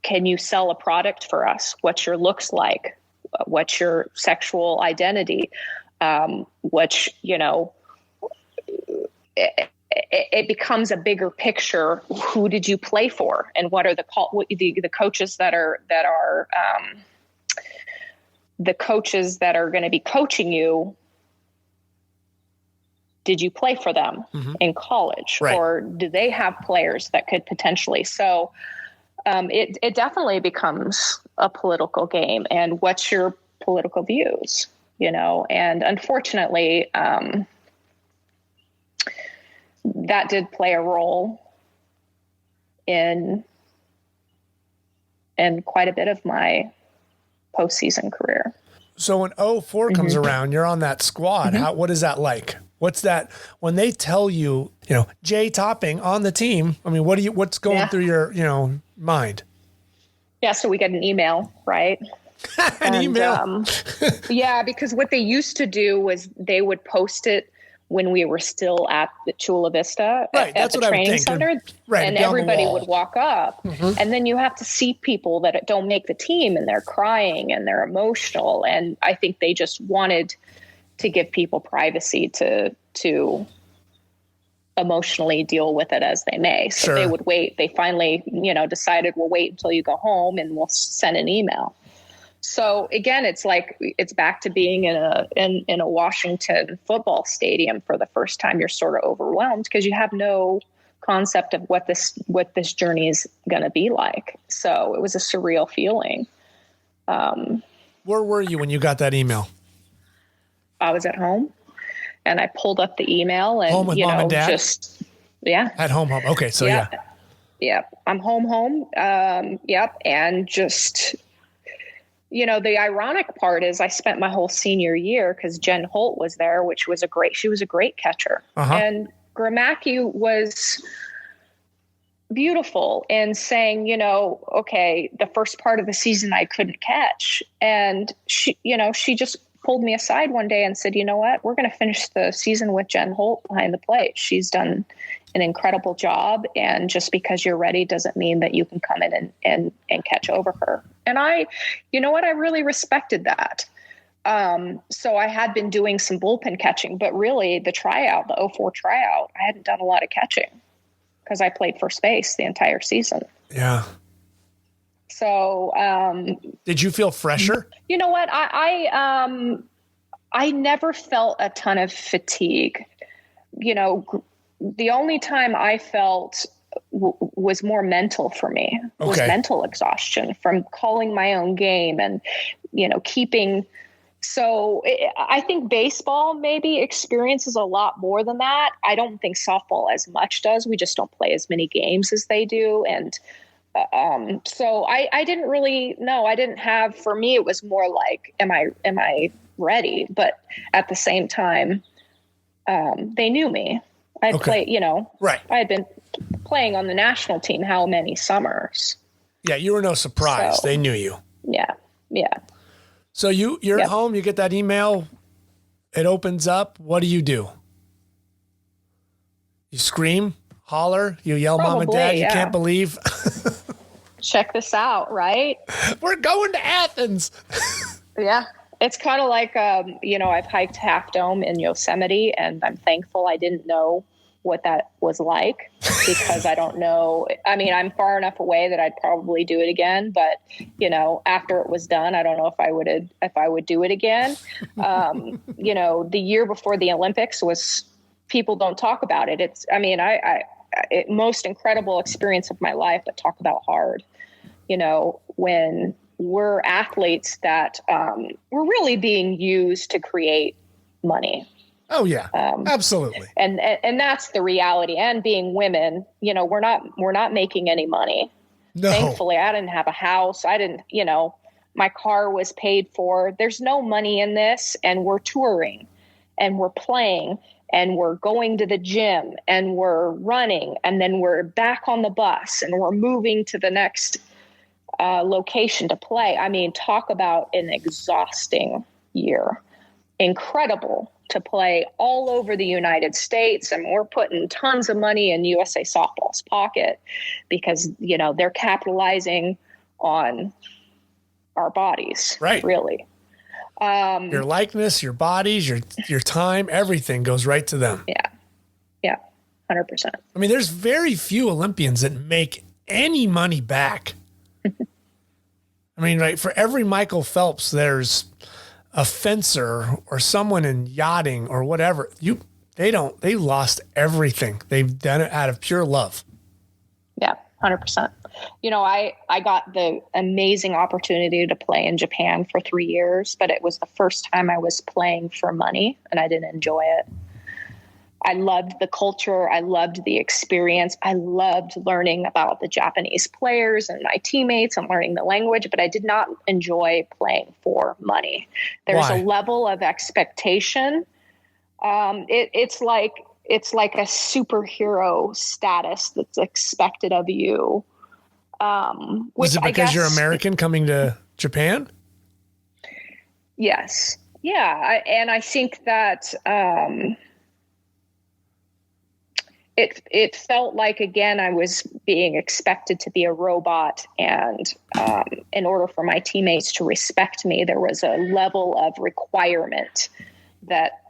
can you sell a product for us? What's your looks like? What's your sexual identity? Which, you know, it becomes a bigger picture. Who did you play for, and what are the coaches that are the coaches that are going to be coaching you? Did you play for them in college, or do they have players that could potentially? So it definitely becomes a political game. And what's your political views? You know, and unfortunately, that did play a role in quite a bit of my postseason career. So when 2004 comes around, you're on that squad. What is that like? What's that when they tell you, you know, Jay Topping on the team? I mean, what's going through your, you know, mind? Yeah. So we get an email, right? Email. Yeah. Because what they used to do was they would post it when we were still at the Chula Vista at the training center, and everybody would walk up, and then you have to see people that don't make the team, and they're crying and they're emotional. And I think they just wanted to give people privacy to emotionally deal with it as they may. So they would wait. They finally, you know, decided we'll wait until you go home and we'll send an email. So again, it's like, it's back to being in a Washington football stadium for the first time. You're sort of overwhelmed because you have no concept of what this journey is going to be like. So it was a surreal feeling. Where were you when you got that email? I was at home, and I pulled up the email, and home with mom and dad? At home. Okay. So yeah, I'm home. And just, you know, the ironic part is I spent my whole senior year, because Jen Holt was there, she was a great catcher. And Gramacki was beautiful in saying, you know, okay, the first part of the season I couldn't catch. And she just pulled me aside one day and said, you know what, we're going to finish the season with Jen Holt behind the plate. She's done an incredible job. And just because you're ready doesn't mean that you can come in and catch over her. And you know what, I really respected that. So I had been doing some bullpen catching, but really the 2004 tryout, I hadn't done a lot of catching because I played first base the entire season. Yeah. So, did you feel fresher? You know what? I never felt a ton of fatigue. You know, the only time I felt was more mental for me. Was mental exhaustion from calling my own game and, you know, keeping. So I think baseball maybe experiences a lot more than that. I don't think softball as much does. We just don't play as many games as they do. And so I didn't really know. I didn't have, for me, it was more like, am I ready? But at the same time, they knew me. I played, you know, I had been playing on the national team how many summers? Yeah, you were no surprise. They knew you. Yeah. So you're at home, you get that email, it opens up. What do? You scream? holler, you yell mom and Probably, dad, you yeah. can't believe. Check this out, right? We're going to Athens. Yeah. It's kind of like, I've hiked Half Dome in Yosemite, and I'm thankful I didn't know what that was like, because I don't know. I mean, I'm far enough away that I'd probably do it again, but after it was done, I don't know if I would do it again. The year before the Olympics people don't talk about it. Most incredible experience of my life, but talk about hard, when we're athletes that we're really being used to create money. Oh yeah, absolutely. And that's the reality. And being women, we're not making any money. No. Thankfully, I didn't have a house. I didn't, my car was paid for. There's no money in this. And we're touring and we're playing and we're going to the gym and we're running. And then we're back on the bus and we're moving to the next location to play. I mean, talk about an exhausting year. Incredible to play all over the United States. And we're putting tons of money in USA Softball's pocket because, they're capitalizing on our bodies. Right. Really. Your likeness, your bodies, your time, everything goes right to them. Yeah. Yeah. 100%. I mean, there's very few Olympians that make any money back. I mean, right, for every Michael Phelps, there's a fencer or someone in yachting or whatever. They lost everything. They've done it out of pure love. Yeah, 100%. I got the amazing opportunity to play in Japan for 3 years, but it was the first time I was playing for money and I didn't enjoy it. I loved the culture. I loved the experience. I loved learning about the Japanese players and my teammates and learning the language, but I did not enjoy playing for money. There's Why? a level of expectation. It's like a superhero status that's expected of you. Was it because you're American coming to Japan? Yes. Yeah. And I think that, it felt like, again, I was being expected to be a robot. And in order for my teammates to respect me, there was a level of requirement that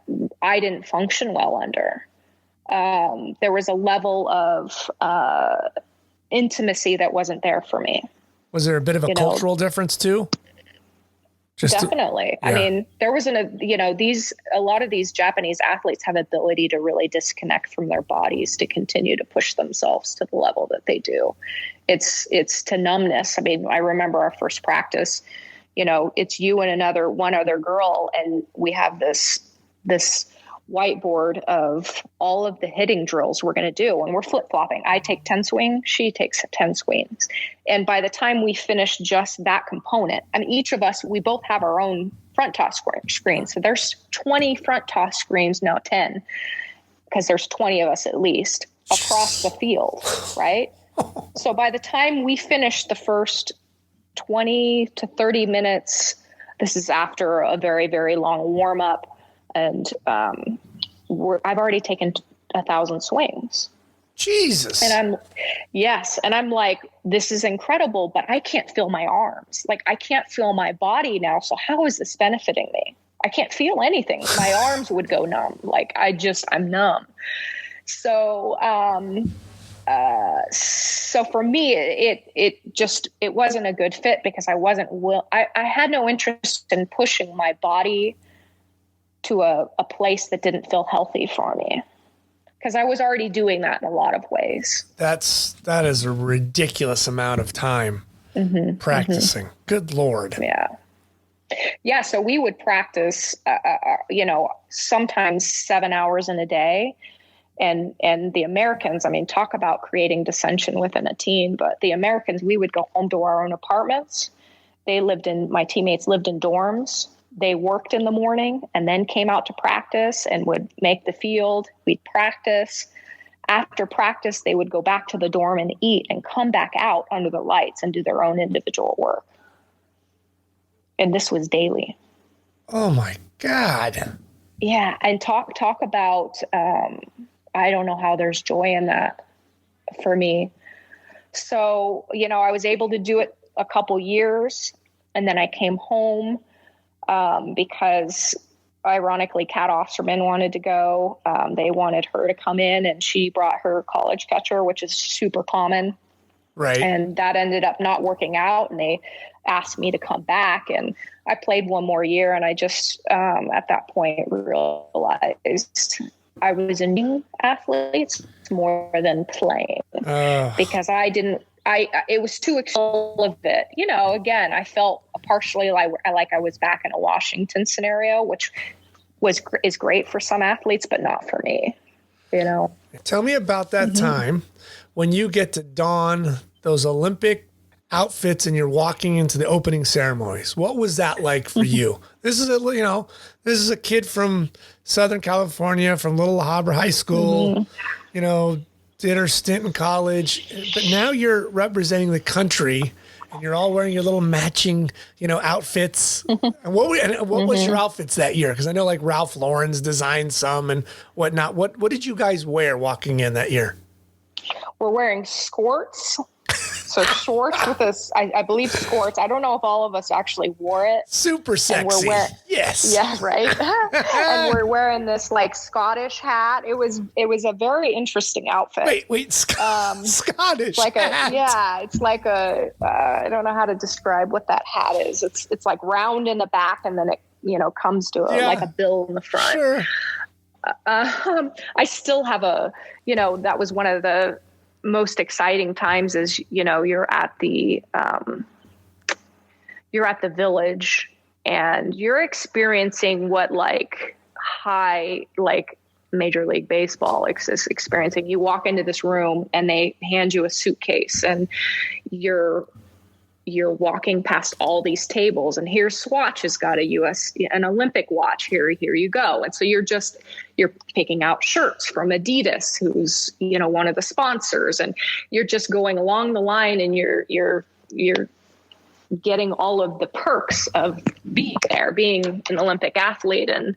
I didn't function well under. There was a level of intimacy that wasn't there for me. Was there a bit of a cultural difference too? Definitely. Yeah. I mean, there wasn't a lot of these Japanese athletes have ability to really disconnect from their bodies to continue to push themselves to the level that they do. It's to numbness. I mean, I remember our first practice, it's you and one other girl. And we have this whiteboard of all of the hitting drills we're going to do. And we're flip-flopping. I take 10 swings. She takes 10 swings. And by the time we finish just that component, I mean, each of us, we both have our own front toss screen. So there's 20 front toss screens, now 10, because there's 20 of us at least across the field. Right. So by the time we finish the first 20 to 30 minutes, this is after a very, very long warm up. And I've already taken 1,000 swings. Jesus. And I'm like, this is incredible, but I can't feel my arms. Like, I can't feel my body now. So how is this benefiting me? I can't feel anything. My arms would go numb. Like, I'm numb. So, so for me, it wasn't a good fit because I had no interest in pushing my body to a place that didn't feel healthy for me, because I was already doing that in a lot of ways. That is a ridiculous amount of time practicing. Mm-hmm. Good Lord. Yeah. Yeah. So we would practice, sometimes 7 hours in a day. And the Americans, I mean, talk about creating dissension within a team, but the Americans, we would go home to our own apartments. My teammates lived in dorms. They worked in the morning and then came out to practice and would make the field. We'd practice. After practice, they would go back to the dorm and eat and come back out under the lights and do their own individual work. And this was daily. Oh my God. Yeah. And talk about, I don't know how there's joy in that. for me. So, I was able to do it a couple years, and then I came home because ironically, Kat Osterman wanted to go. They wanted her to come in, and she brought her college catcher, which is super common. Right. And that ended up not working out, and they asked me to come back, and I played one more year, and I just at that point realized I was enjoying athletes more than playing because it was too extreme of it. Again, I felt partially like I was back in a Washington scenario, which is great for some athletes, but not for me. Tell me about that time when you get to don those Olympic outfits and you're walking into the opening ceremonies. What was that like for you? This is a kid from Southern California, from Little Harbor High School, did her stint in college, but now you're representing the country and you're all wearing your little matching, outfits. And what was your outfits that year? Because I know like Ralph Lauren's designed some and whatnot. What did you guys wear walking in that year? We're wearing skirts. So shorts with this, I believe skirts. I don't know if all of us actually wore it. Super sexy. Yes. Yeah, right. And we're wearing this like Scottish hat. It was a very interesting outfit. Wait, Scottish like hat. It's like I don't know how to describe what that hat is. It's like round in the back, and then it comes to like a bill in the front. Sure. I still have that was one of the most exciting times is, you're at the village and you're experiencing what like high, like Major League Baseball is experiencing. You walk into this room and they hand you a suitcase and you're walking past all these tables, and here's Swatch has got an Olympic watch. Here you go. And so you're picking out shirts from Adidas, who's, one of the sponsors, and you're just going along the line, and you're getting all of the perks of being there, being an Olympic athlete, and,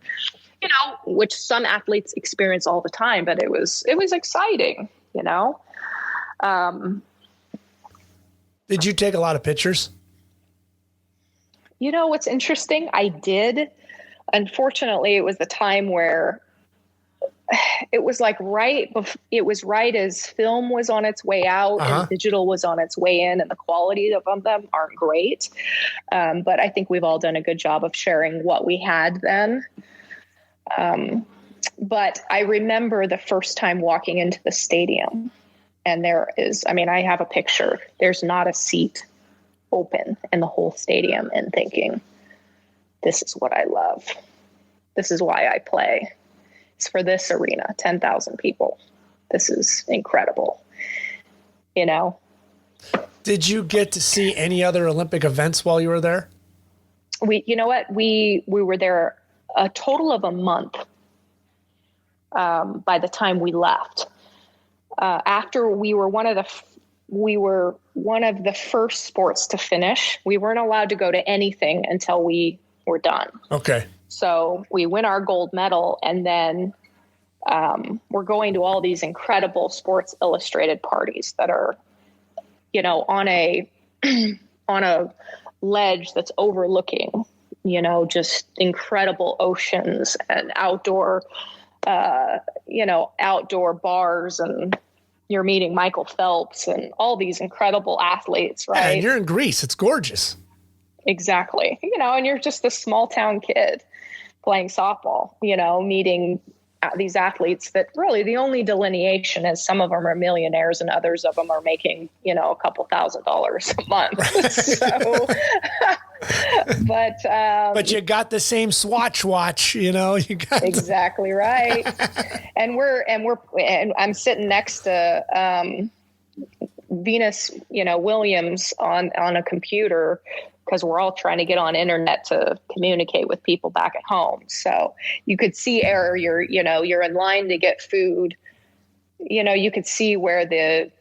which some athletes experience all the time, but it was exciting, Did you take a lot of pictures? What's interesting? I did. Unfortunately, it was the time where it was like it was right as film was on its way out and digital was on its way in, and the quality of them aren't great. But I think we've all done a good job of sharing what we had then. But I remember the first time walking into the stadium. And I have a picture. There's not a seat open in the whole stadium, and thinking, this is what I love. This is why I play. It's for this arena, 10,000 people. This is incredible. Did you get to see any other Olympic events while you were there? We were there a total of a month by the time we left. After we were one of the first sports to finish. We weren't allowed to go to anything until we were done. Okay. So we win our gold medal, and then we're going to all these incredible Sports Illustrated parties that are, on a ledge that's overlooking, just incredible oceans and outdoor bars, and you're meeting Michael Phelps and all these incredible athletes, right? Yeah, and you're in Greece. It's gorgeous. Exactly. And you're just a small town kid playing softball, meeting these athletes that really the only delineation is some of them are millionaires and others of them are making, a couple $1,000s a month. So, but you got the same Swatch watch, you got exactly right. and I'm sitting next to, Venus, Williams on a computer, because we're all trying to get on internet to communicate with people back at home. So you could see you're in line to get food. You could see where it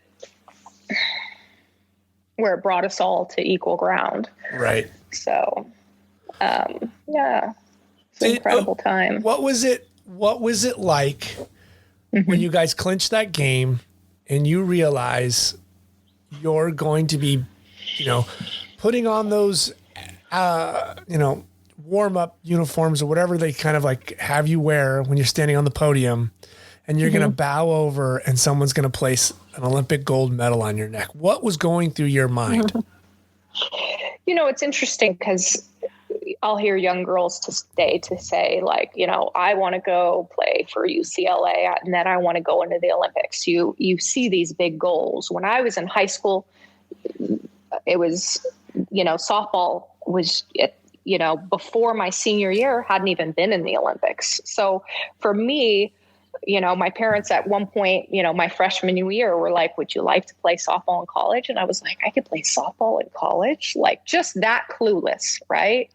brought us all to equal ground. Right. So, it's an incredible time. What was it like when you guys clinched that game and you realize you're going to be, putting on those, warm up uniforms or whatever they kind of like have you wear when you're standing on the podium, and you're going to bow over and someone's going to place an Olympic gold medal on your neck. What was going through your mind? It's interesting because I'll hear young girls today to say like, I want to go play for UCLA and then I want to go into the Olympics. You see these big goals. When I was in high school, it was, softball was, before my senior year, hadn't even been in the Olympics. So for me, my parents at one point, my freshman year were like, would you like to play softball in college? And I was like, I could play softball in college, like just that clueless. Right.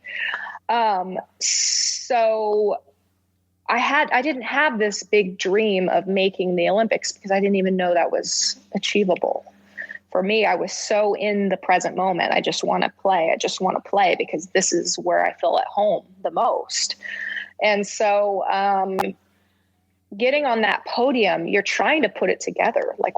So I didn't have this big dream of making the Olympics because I didn't even know that was achievable. For me, I was so in the present moment. I just want to play. I just want to play because this is where I feel at home the most. And so, getting on that podium, you're trying to put it together. Like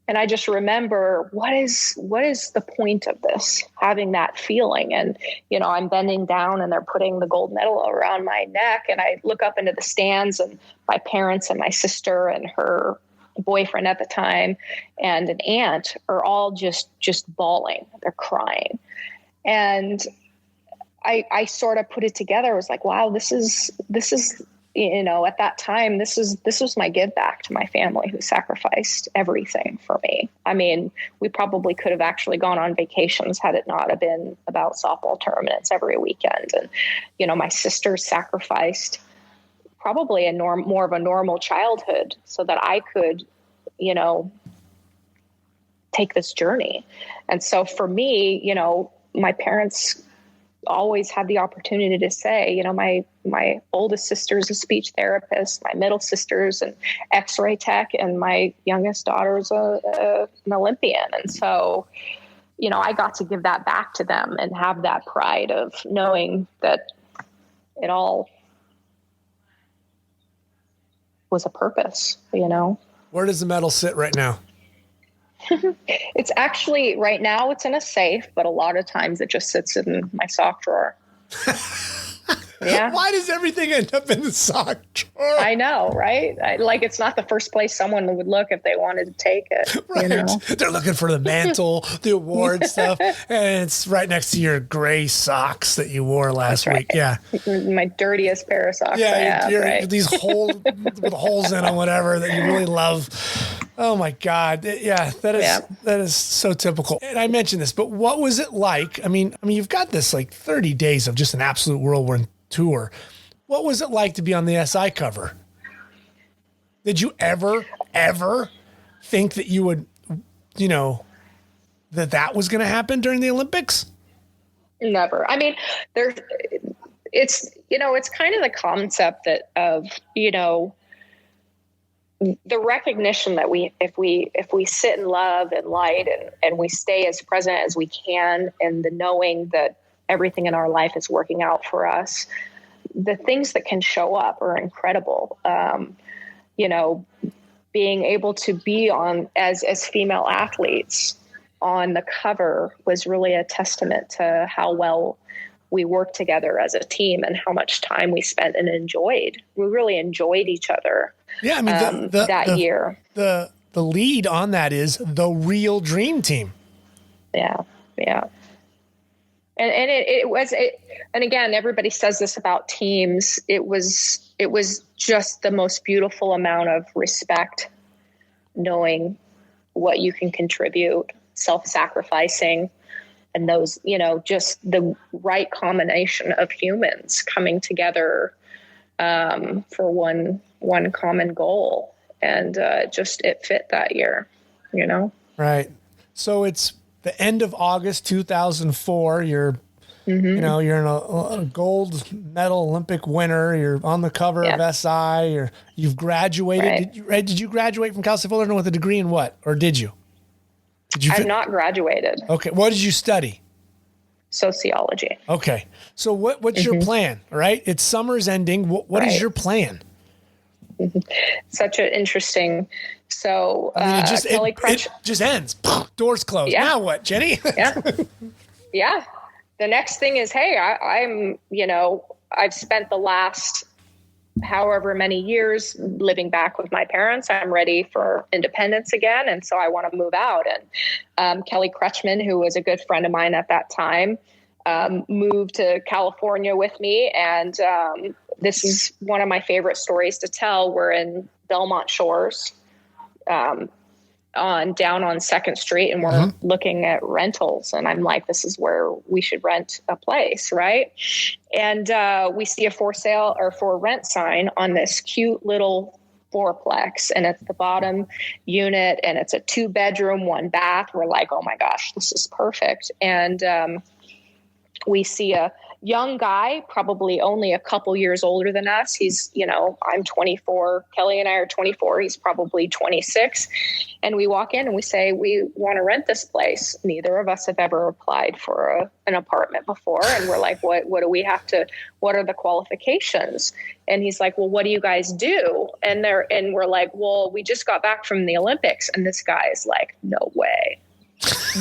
and I just remember what is the point of this, having that feeling. And, I'm bending down and they're putting the gold medal around my neck. And I look up into the stands and my parents and my sister and her boyfriend at the time and an aunt are all just bawling. They're crying. And I sort of put it together. I was like, wow, this is, at that time, this was my give back to my family who sacrificed everything for me. I mean, we probably could have actually gone on vacations had it not have been about softball tournaments every weekend. And, my sister sacrificed probably more of a normal childhood so that I could, take this journey. And so for me, my parents always had the opportunity to say, my oldest sister's a speech therapist, my middle sister's an X-ray tech, and my youngest daughter's an Olympian. And so, I got to give that back to them and have that pride of knowing that it all was a purpose, Where does the medal sit right now? It's actually right now it's in a safe, but a lot of times it just sits in my sock drawer. Yeah. Why does everything end up in the sock drawer? I know, right? It's not the first place someone would look if they wanted to take it. Right. They're looking for the mantle, the award stuff, and it's right next to your gray socks that you wore last week. Yeah. My dirtiest pair of socks. Yeah, right? These holes with holes in them, whatever, that you really love. Oh my God. Yeah, that is so typical. And I mentioned this, but what was it like? I mean, you've got this like 30 days of just an absolute whirlwind tour. What was it like to be on the SI cover? Did you ever think that you would, that was going to happen during the Olympics? Never. I mean, it's kind of the concept of the recognition that if we sit in love and light and we stay as present as we can, and the knowing that everything in our life is working out for us, the things that can show up are incredible. Being able to be on as female athletes on the cover was really a testament to how well we worked together as a team and how much time we spent and enjoyed. We really enjoyed each other. Yeah, I mean, that year. The lead on that is the real dream team. Yeah. And it was, and again, everybody says this about teams. It was just the most beautiful amount of respect, knowing what you can contribute, self-sacrificing, and those, just the right combination of humans coming together for one common goal. And it fit that year, Right. So it's the end of August 2004. You're you're a gold medal Olympic winner. You're on the cover of SI. You've graduated. Right. Did you graduate from Cal State Fullerton with a degree in what? Or did you? I've not graduated. Okay. What did you study? Sociology. Okay. So what's your plan? All right. It's summer's ending. What is your plan? Such an interesting So I mean, Kelly it just ends. Doors closed. Yeah. Now what, Jenny? Yeah. Yeah. The next thing is, hey, I'm, I've spent the last however many years living back with my parents. I'm ready for independence again. And so I want to move out. And Kelly Kretschmann, who was a good friend of mine at that time, moved to California with me. And this is one of my favorite stories to tell. We're in Belmont Shores, down on 2nd Street, and we're looking at rentals. And I'm like, this is where we should rent a place, right? And we see a for sale or for rent sign on this cute little fourplex, and it's the bottom unit, and it's a 2-bedroom, 1 bath. We're like, oh my gosh, this is perfect. And we see a young guy, probably only a couple years older than us. He's, I'm 24. Kelly and I are 24. He's probably 26. And we walk in and we say, we want to rent this place. Neither of us have ever applied for an apartment before. And we're like, what do we have to, what are the qualifications? And he's like, well, what do you guys do? And we're like, well, we just got back from the Olympics. And this guy is like, no way.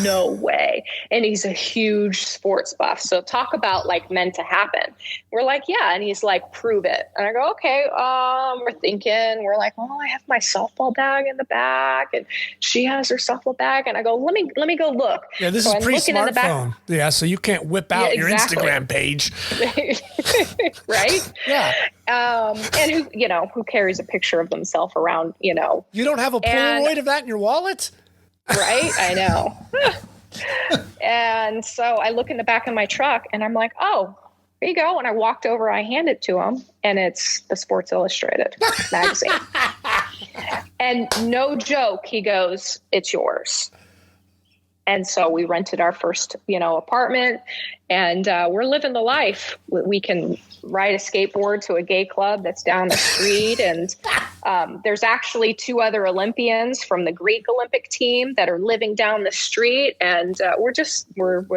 No way. And he's a huge sports buff. So talk about like meant to happen. We're like, yeah. And he's like, prove it. And I go, okay. We're thinking, we're like, well, I have my softball bag in the back, and she has her softball bag. And I go, let me go look. Yeah, this so is pre-smartphone. Yeah, so you can't whip out your Instagram page. Right? Yeah. And who carries a picture of themselves around, You don't have a Polaroid of that in your wallet? Right? I know. And so I look in the back of my truck and I'm like, oh, here you go. And I walked over, I hand it to him, and it's the Sports Illustrated magazine. And no joke, he goes, it's yours. And so we rented our first, apartment, and we're living the life. We can ride a skateboard to a gay club that's down the street. And there's actually 2 other Olympians from the Greek Olympic team that are living down the street. And we're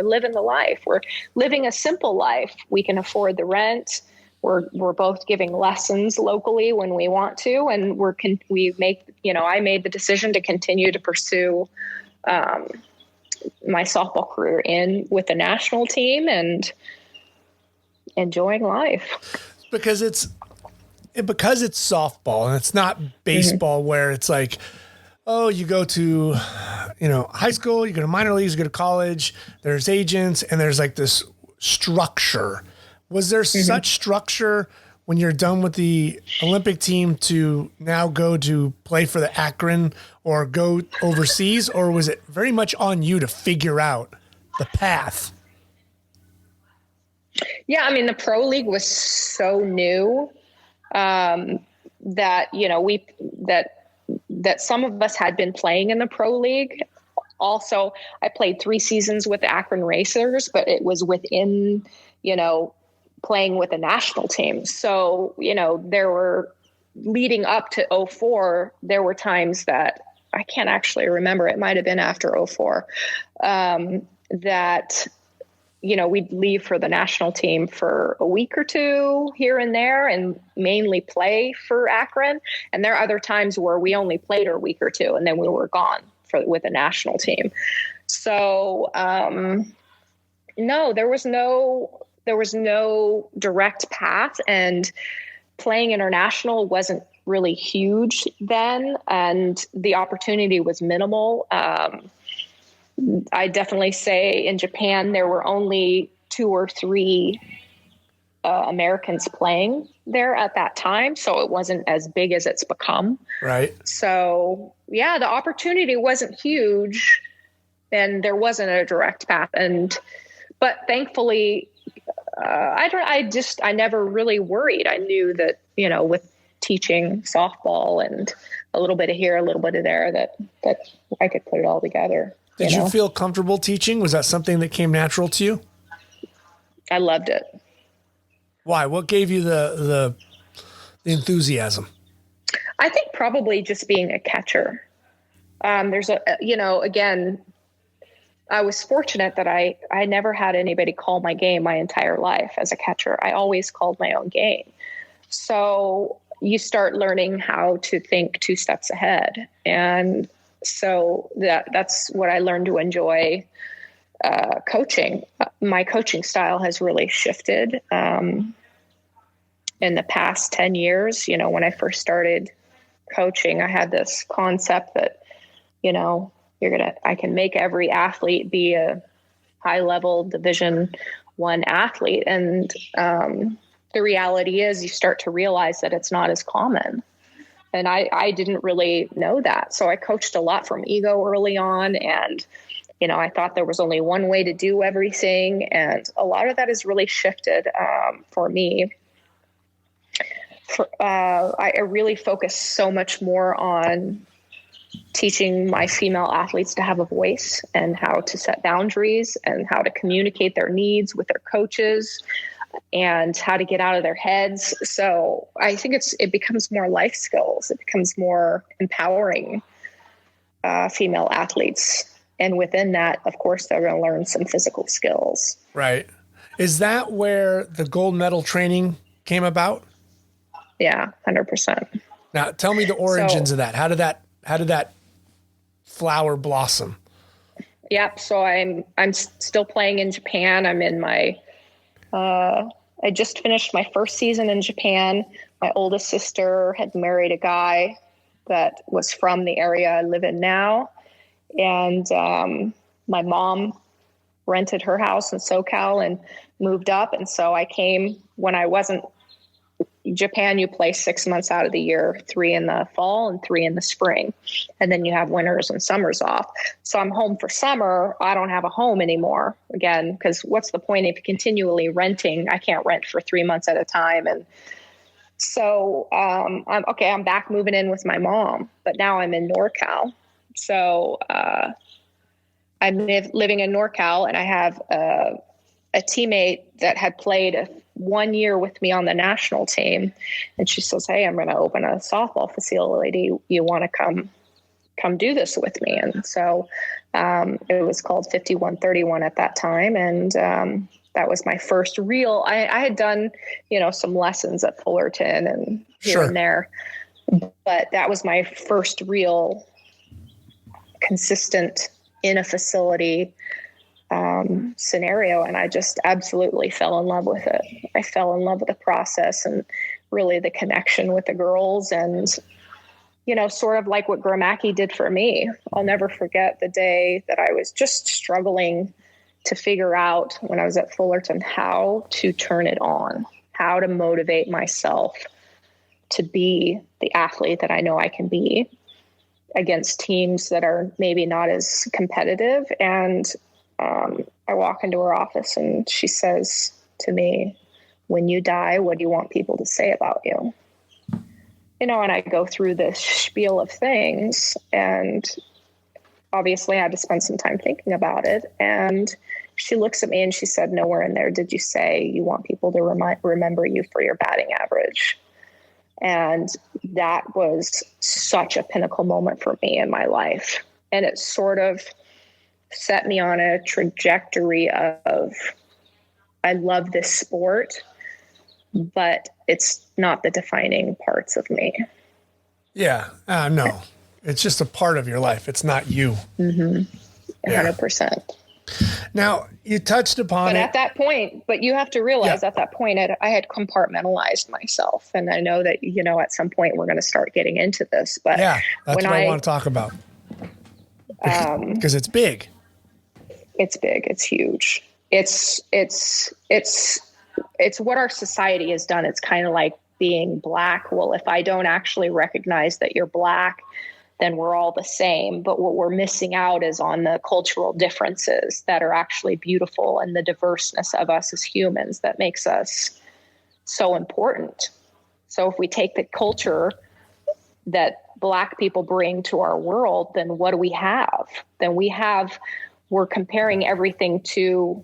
living the life. We're living a simple life. We can afford the rent. We're both giving lessons locally when we want to. And I made the decision to continue to pursue my softball career with the national team and enjoying life. Because it's softball and it's not baseball, where it's like, oh, you go to, high school, you go to minor leagues, you go to college, there's agents, and there's like this structure. Was there such structure when you're done with the Olympic team to now go to play for the Akron or go overseas, or was it very much on you to figure out the path? Yeah, I mean, the pro league was so new that that some of us had been playing in the pro league. Also, I played 3 seasons with the Akron Racers, but it was within, playing with the national team. So, there were, leading up to 2004, there were times that I can't actually remember. It might've been after 2004, that, we'd leave for the national team for a week or 2 here and there and mainly play for Akron. And there are other times where we only played a week or 2 and then we were gone with the national team. So, no, there was no direct path, and playing international wasn't really huge then, and the opportunity was minimal. I definitely say in Japan, there were only 2 or 3 Americans playing there at that time. So it wasn't as big as it's become. Right. So yeah, the opportunity wasn't huge, and there wasn't a direct path. But thankfully, I never really worried. I knew that, with teaching softball and a little bit of here, a little bit of there, that I could put it all together. Did you feel comfortable teaching? Was that something that came natural to you? I loved it. Why? What gave you the enthusiasm? I think probably just being a catcher. Again, I was fortunate that I never had anybody call my game my entire life as a catcher. I always called my own game. So you start learning how to think 2 steps ahead. And so that's what I learned to enjoy coaching. My coaching style has really shifted in the past 10 years. When I first started coaching, I had this concept that, I can make every athlete be a high level Division I athlete. And the reality is you start to realize that it's not as common. And I didn't really know that. So I coached a lot from ego early on. And, I thought there was only one way to do everything. And a lot of that has really shifted for me. I really focus so much more on teaching my female athletes to have a voice and how to set boundaries and how to communicate their needs with their coaches and how to get out of their heads. So I think it becomes more life skills. It becomes more empowering female athletes. And within that, of course, they're going to learn some physical skills. Right. Is that where the gold medal training came about? Yeah, 100%. Now tell me the origins of that. How did that flower blossom? Yep. So I'm still playing in Japan. I'm in my, I just finished my first season in Japan. My oldest sister had married a guy that was from the area I live in now. And my mom rented her house in SoCal and moved up. And so I came when I wasn't. Japan, you play 6 months out of the year, 3 in the fall and 3 in the spring. And then you have winters and summers off. So I'm home for summer. I don't have a home anymore again, because what's the point of continually renting? I can't rent for 3 months at a time. And so I'm back moving in with my mom, but now I'm in NorCal. So I'm living in NorCal, and I have a teammate that had played 1 year with me on the national team. And she says, "Hey, I'm going to open a softball facility. You want to come do this with me?" And so it was called 5131 at that time. And that was my first real, I had done, some lessons at Fullerton and here and there, but that was my first real consistent in a facility scenario. And I just absolutely fell in love with it. I fell in love with the process and really the connection with the girls and, sort of like what Gramacki did for me. I'll never forget the day that I was just struggling to figure out when I was at Fullerton, how to turn it on, how to motivate myself to be the athlete that I know I can be against teams that are maybe not as competitive. And I walk into her office and she says to me, "When you die, what do you want people to say about you?" And I go through this spiel of things, and obviously I had to spend some time thinking about it. And she looks at me and she said, "Nowhere in there did you say you want people to remember you for your batting average." And that was such a pinnacle moment for me in my life. And it sort of set me on a trajectory of, I love this sport, but it's not the defining parts of me. Yeah. No, it's just a part of your life. It's not you. 100%. Now you touched upon it. At that point, but you have to realize at that point, I had compartmentalized myself. And I know that, at some point we're going to start getting into this, but yeah, that's what I want to talk about. Because it's big. It's big. It's huge. It's what our society has done. It's kind of like being Black. Well, if I don't actually recognize that you're Black, then we're all the same. But what we're missing out is on the cultural differences that are actually beautiful and the diverseness of us as humans that makes us so important. So if we take the culture that Black people bring to our world, then what do we have? Then we're comparing everything to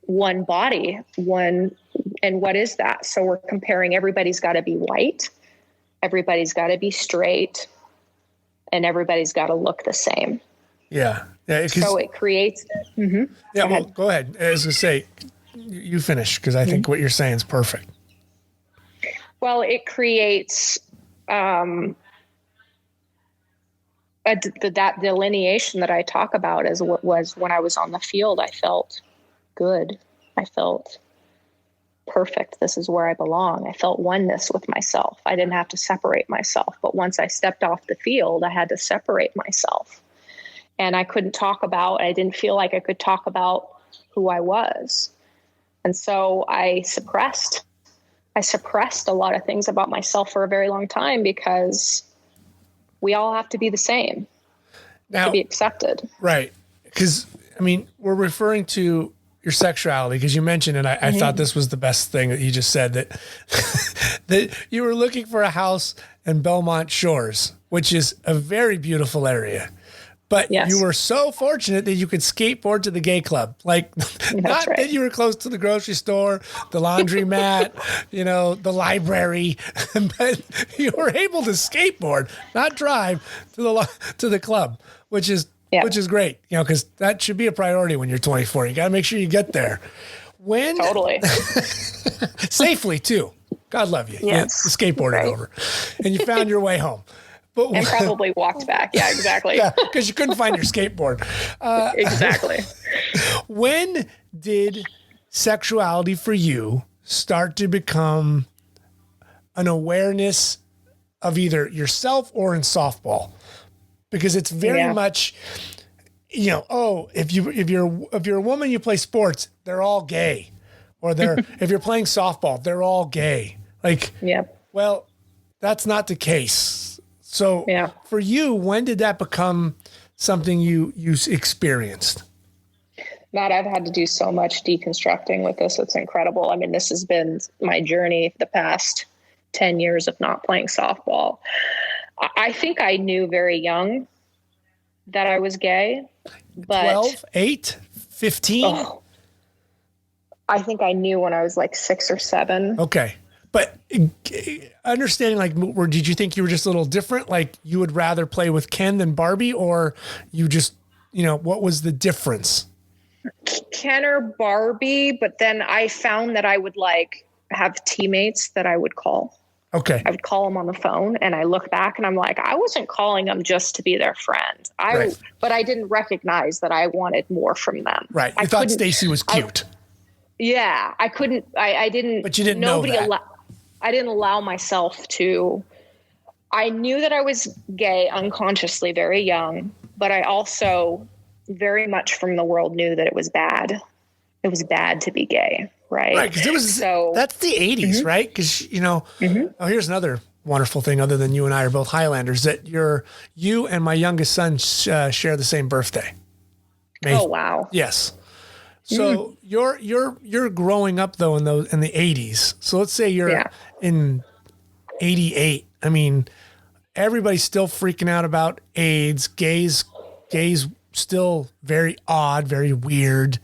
one body, and what is that? So we're comparing, everybody's got to be white, everybody's got to be straight, and everybody's got to look the same. Yeah. So it creates. Yeah. Well, go ahead. As I say, you finish, because I think what you're saying is perfect. Well, it creates that delineation that I talk about as what was when I was on the field. I felt good. I felt perfect. This is where I belong. I felt oneness with myself. I didn't have to separate myself. But once I stepped off the field, I had to separate myself. And I didn't feel like I could talk about who I was. And so I suppressed a lot of things about myself for a very long time, because we all have to be the same to be accepted. Right. Because, I mean, we're referring to your sexuality, because you mentioned, and I thought this was the best thing that you just said, that that you were looking for a house in Belmont Shores, which is a very beautiful area. But you were so fortunate that you could skateboard to the gay club. Like, not right. that you were close to the grocery store, the laundromat, the library, but you were able to skateboard, not drive to the club, which is great, because that should be a priority when you're 24. You got to make sure you get there. Totally. Safely, too. God love you. Yes. You skateboarded over, and you found your way home. And probably walked back. Yeah, exactly. Yeah, because you couldn't find your skateboard. Exactly. When did sexuality for you start to become an awareness of either yourself or in softball? Because it's very much, if you're a woman, you play sports, they're all gay, or if you're playing softball, they're all gay. Well, that's not the case. So for you, when did that become something you experienced? Matt, I've had to do so much deconstructing with this. It's incredible. I mean, this has been my journey the past 10 years of not playing softball. I think I knew very young that I was gay. But 12, 8, 15? Oh, I think I knew when I was like 6 or 7. Okay. But understanding, did you think you were just a little different? Like you would rather play with Ken than Barbie, or you just, what was the difference? Ken or Barbie, but then I found that I would have teammates that I would call. Okay. I would call them on the phone, and I look back and I'm like, I wasn't calling them just to be their friend. But I didn't recognize that I wanted more from them. Right. You thought Stacy was cute. I couldn't, I didn't. But you didn't know that. I didn't allow myself to. I knew that I was gay unconsciously very young, but I also very much from the world knew that it was bad. It was bad to be gay, right? Right, because that's the 80s, right? Because, here's another wonderful thing other than you and I are both Highlanders, that you and my youngest son share the same birthday. Oh, wow. Yes. So you're growing up though in the 80s. So let's say you're in 88. I mean, everybody's still freaking out about AIDS. Gays still very odd, very weird,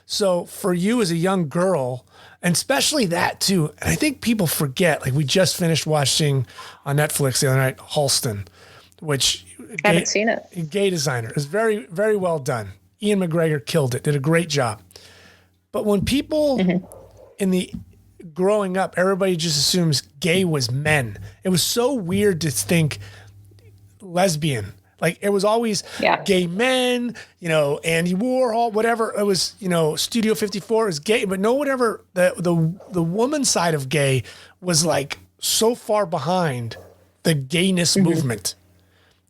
So for you as a young girl, and especially that too, and I think people forget, we just finished watching on Netflix the other night, Halston, which I haven't seen it. Gay designer. Is very, very well done. Ian McGregor killed it, did a great job. But when people growing up, everybody just assumes gay was men. It was so weird to think lesbian. It was always gay men, Andy Warhol, whatever. It was, Studio 54 was gay, but no one ever, the woman side of gay was so far behind the gayness movement.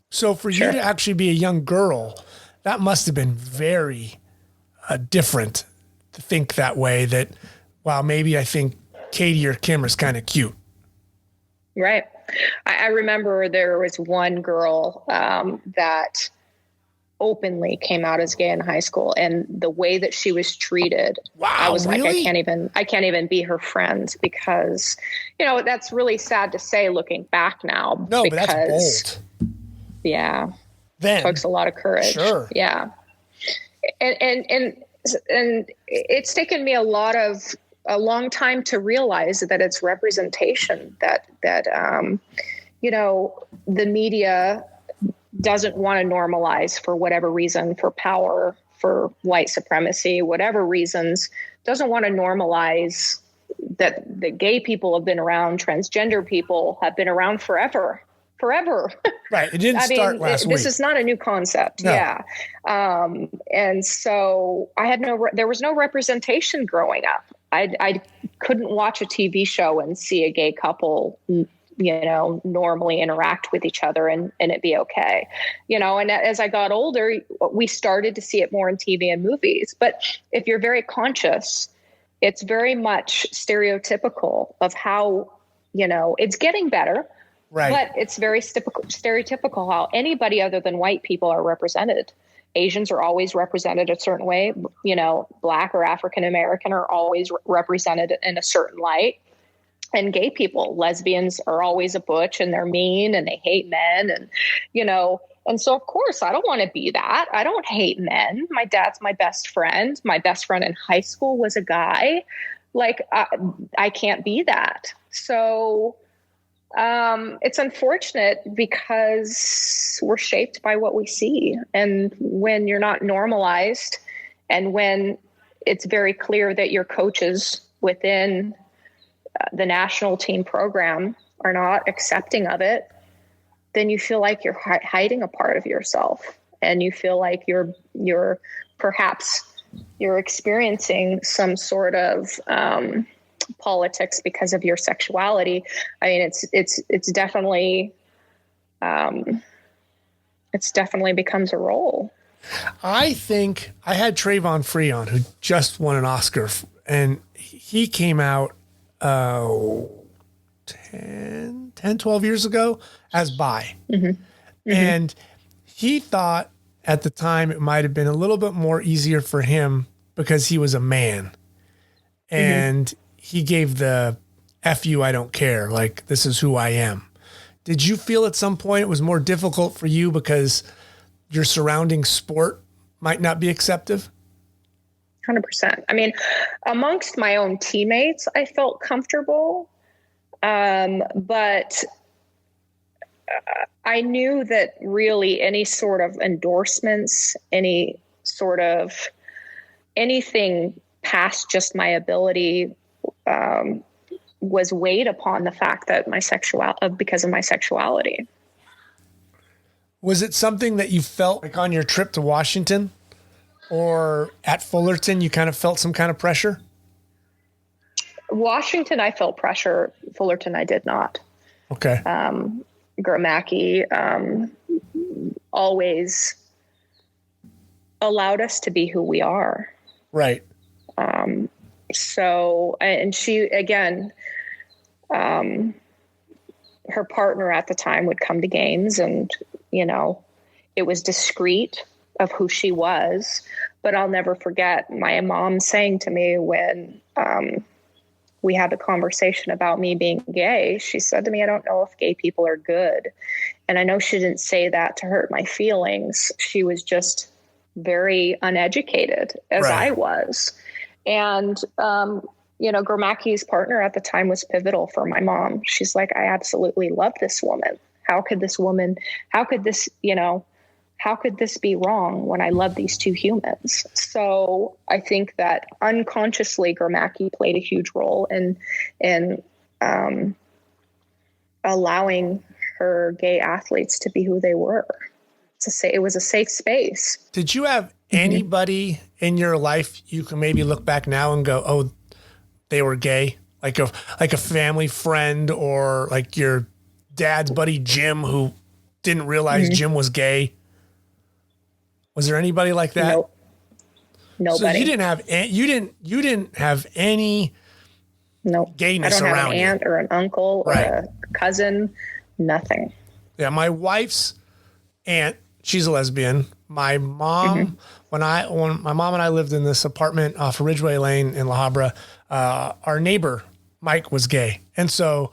So for you to actually be a young girl, that must have been very different to think that way, that, wow, maybe I think Katie or Kim is kind of cute. Right. I remember there was one girl that openly came out as gay in high school, and the way that she was treated, I was really? I can't even be her friend, because, that's really sad to say looking back now. No, but that's bold. Yeah. Then it takes a lot of courage. Sure. Yeah. And it's taken me a long time to realize that it's representation, that the media doesn't want to normalize for whatever reason, for power, for white supremacy, whatever reasons, doesn't want to normalize that the gay people have been around, transgender people have been around forever. Right. It didn't start last week. This is not a new concept. No. Yeah. And so there was no representation growing up. I couldn't watch a TV show and see a gay couple, normally interact with each other and it be okay. And as I got older, we started to see it more in TV and movies. But if you're very conscious, it's very much stereotypical of how, it's getting better. Right. But it's very stereotypical how anybody other than white people are represented. Asians are always represented a certain way. Black or African American are always represented in a certain light. And gay people, lesbians are always a butch and they're mean and they hate men. And, and so, of course, I don't want to be that. I don't hate men. My dad's my best friend. My best friend in high school was a guy. I can't be that. So it's unfortunate because we're shaped by what we see. And when you're not normalized and when it's very clear that your coaches within the national team program are not accepting of it, then you feel like you're hiding a part of yourself and you feel like you're experiencing some sort of, politics because of your sexuality. I mean, it's definitely becomes a role. I think I had Trayvon Free on, who just won an Oscar, and he came out 12 years ago as bi. Mm-hmm. Mm-hmm. And he thought at the time it might have been a little bit more easier for him because he was a man. And he gave the F you, I don't care. Like, this is who I am. Did you feel at some point it was more difficult for you because your surrounding sport might not be acceptive? 100%. I mean, amongst my own teammates, I felt comfortable. But I knew that really any sort of endorsements, any sort of anything past just my ability, was weighed upon the fact that because of my sexuality. Was it something that you felt like on your trip to Washington or at Fullerton, you kind of felt some kind of pressure? Washington, I felt pressure. Fullerton, I did not. Okay. Gramacki always allowed us to be who we are. Right. So, and she, again, her partner at the time would come to games and, it was discreet of who she was, but I'll never forget my mom saying to me when, we had the conversation about me being gay, she said to me, I don't know if gay people are good. And I know she didn't say that to hurt my feelings. She was just very uneducated as I was. And, Gramacki's partner at the time was pivotal for my mom. She's like, I absolutely love this woman. How could this be wrong when I love these two humans? So I think that unconsciously Gramacki played a huge role in allowing her gay athletes to be who they were. It was a safe space. Did you have anybody in your life you can maybe look back now and go, oh, they were gay? Like a family friend or like your dad's buddy Jim who didn't realize Jim was gay? Was there anybody like that? Nope. Nobody. So you didn't have any gayness around you. I don't have an aunt or an uncle or a cousin, nothing. Yeah, my wife's aunt, she's a lesbian. My mom, when my mom and I lived in this apartment off of Ridgeway Lane in La Habra, our neighbor Mike was gay, and so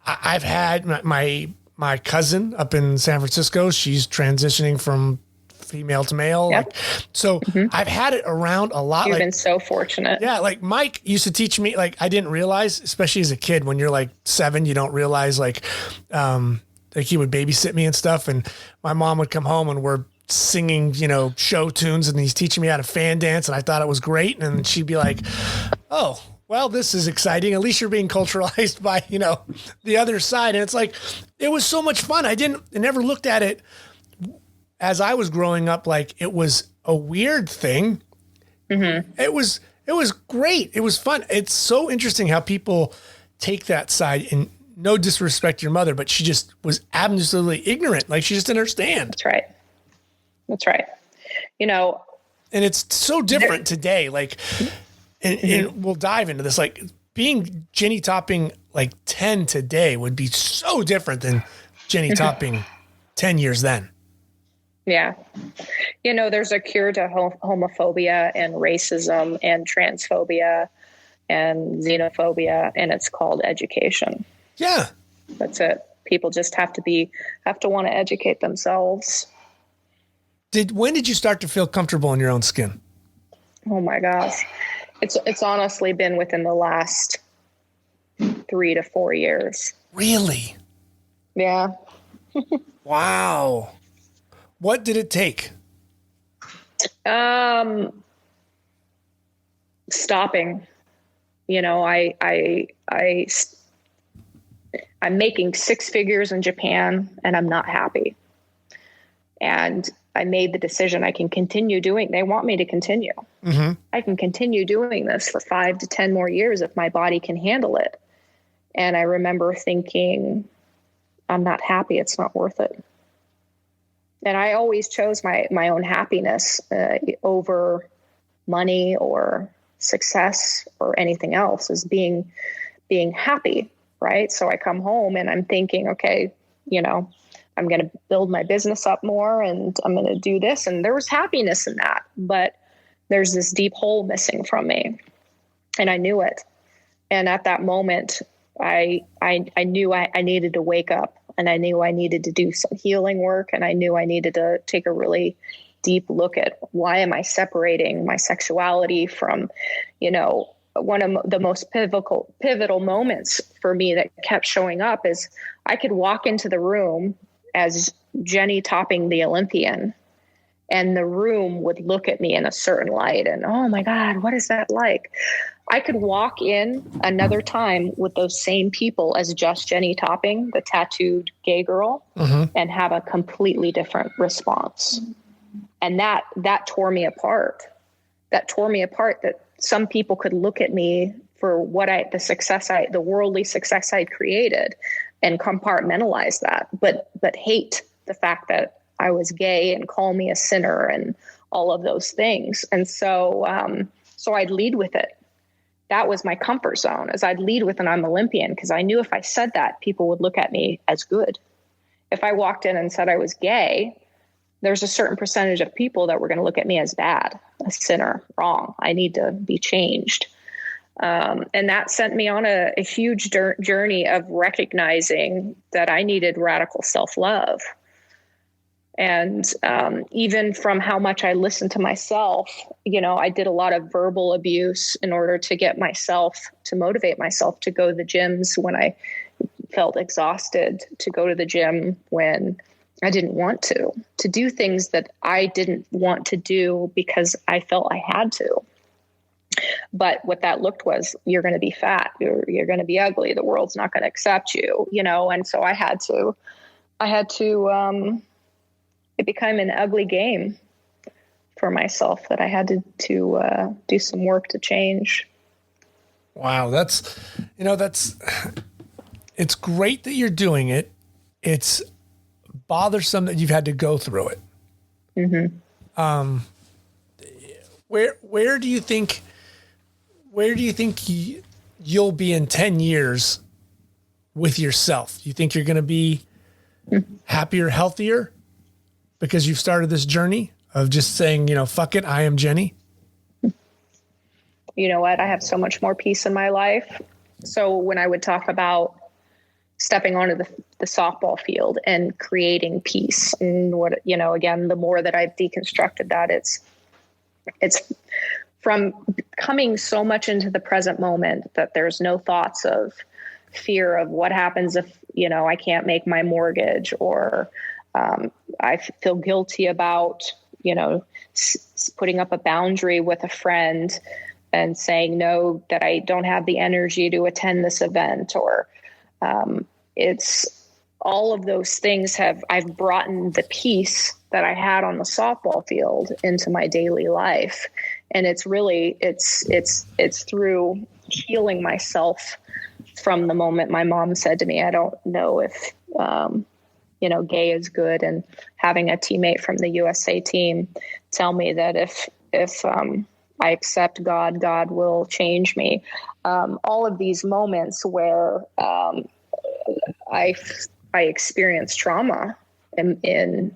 I've had my cousin up in San Francisco. She's transitioning from female to male. Yep. I've had it around a lot. You've been so fortunate. Yeah. Like Mike used to teach me, like, I didn't realize, especially as a kid, when you're like 7, you don't realize like he would babysit me and stuff. And my mom would come home and we're singing, show tunes, and he's teaching me how to fan dance. And I thought it was great. And she'd be like, oh, well, this is exciting. At least you're being culturalized by, the other side. And it's like, it was so much fun. I never looked at it as I was growing up, like it was a weird thing. Mm-hmm. It was great. It was fun. It's so interesting how people take that side, and no disrespect to your mother, but she just was absolutely ignorant. Like she just didn't understand. That's right. And it's so different today. Like, and we'll dive into this, like being Jenny Topping, like 10 today would be so different than Jenny Topping 10 years then. Yeah. There's a cure to homophobia and racism and transphobia and xenophobia, and it's called education. Yeah. That's it. People just have to want to educate themselves. When did you start to feel comfortable in your own skin? Oh my gosh. It's honestly been within the last 3 to 4 years. Really? Yeah. Wow. What did it take? Stopping. I'm making 6 figures in Japan and I'm not happy. And I made the decision I can continue doing. They want me to continue. Mm-hmm. I can continue doing this for 5 to 10 more years if my body can handle it. And I remember thinking, I'm not happy. It's not worth it. And I always chose my own happiness over money or success or anything else, as being happy. Right. So I come home and I'm thinking, okay, I'm going to build my business up more and I'm going to do this. And there was happiness in that, but there's this deep hole missing from me. And I knew it. And at that moment, I knew I needed to wake up, and I knew I needed to do some healing work. And I knew I needed to take a really deep look at, why am I separating my sexuality from, one of the most pivotal moments for me that kept showing up is I could walk into the room as Jenny Topping, the Olympian, and the room would look at me in a certain light. And, oh my God, what is that like? I could walk in another time with those same people as just Jenny Topping, the tattooed gay girl, mm-hmm. and have a completely different response. And that tore me apart. That some people could look at me for the worldly success I'd created and compartmentalize that, but hate the fact that I was gay and call me a sinner and all of those things. And so I'd lead with it. That was my comfort zone, as I'd lead with an I'm Olympian, because I knew if I said that, people would look at me as good. If I walked in and said I was gay, there's a certain percentage of people that were going to look at me as bad, a sinner, wrong. I need to be changed. And that sent me on a huge journey of recognizing that I needed radical self-love. And even from how much I listened to myself, I did a lot of verbal abuse in order to to motivate myself to go to the gyms when I felt exhausted, to go to the gym when I didn't want to do things that I didn't want to do because I felt I had to. But what that looked was, you're going to be fat, you're going to be ugly, the world's not going to accept you, and so I had to, it became an ugly game for myself that I had to do some work to change. Wow. It's great that you're doing it. It's bothersome that you've had to go through it. Mm-hmm. Where do you think you'll be in 10 years with yourself? Do you think you're going to be happier, healthier because you've started this journey of just saying, fuck it, I am Jenny? You know what? I have so much more peace in my life. So when I would talk about stepping onto the softball field and creating peace, and again, the more that I've deconstructed that, it's from coming so much into the present moment that there's no thoughts of fear of what happens if, I can't make my mortgage, or I feel guilty about, putting up a boundary with a friend, and saying no, that I don't have the energy to attend this event, or it's all of those things I've brought in the peace that I had on the softball field into my daily life. And it's really, it's through healing myself from the moment my mom said to me, I don't know if, gay is good, and having a teammate from the USA team tell me that if I accept God, God will change me. All of these moments where I experienced trauma in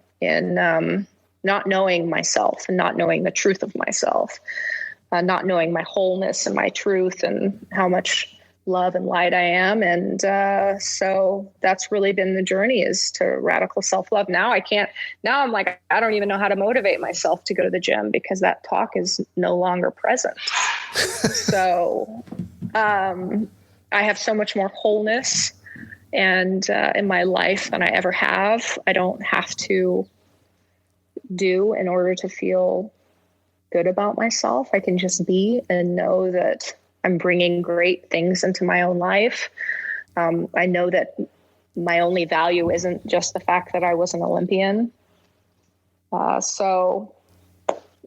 not knowing myself and not knowing the truth of myself, not knowing my wholeness and my truth and how much love and light I am. And so that's really been the journey, is to radical self-love. Now I'm like, I don't even know how to motivate myself to go to the gym because that talk is no longer present. So I have so much more wholeness and in my life than I ever have. I don't have to do in order to feel good about myself. I can just be and know that I'm bringing great things into my own life. I know that my only value isn't just the fact that I was an Olympian. So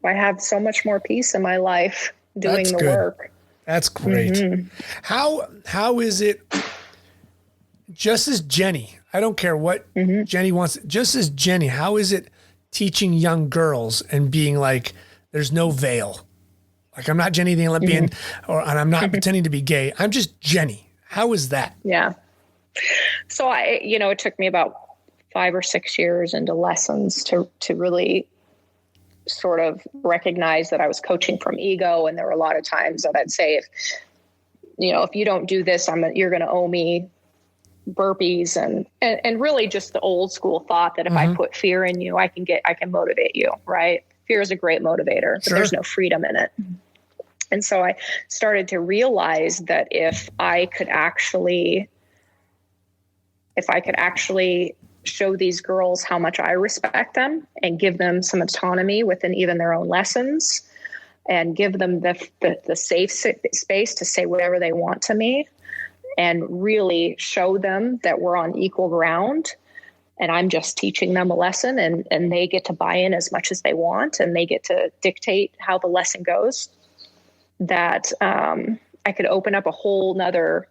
I have so much more peace in my life doing That's the good. work. That's great. Mm-hmm. How is it, just as Jenny, I don't care what Jenny wants, just as Jenny, how is it teaching young girls and being like, there's no veil? Like, I'm not Jenny the Olympian, and I'm not pretending to be gay. I'm just Jenny. How is that? Yeah. So it took me about 5 or 6 years into lessons to really sort of recognize that I was coaching from ego. And there were a lot of times that I'd say, if you don't do this, you're going to owe me burpees, and really just the old school thought that if I put fear in you, I can motivate you, right? Fear is a great motivator, but there's no freedom in it. And so I started to realize that if I could actually show these girls how much I respect them and give them some autonomy within even their own lessons, and give them the safe space to say whatever they want to me, and really show them that we're on equal ground, and I'm just teaching them a lesson, and they get to buy in as much as they want, and they get to dictate how the lesson goes, that I could open up a whole nother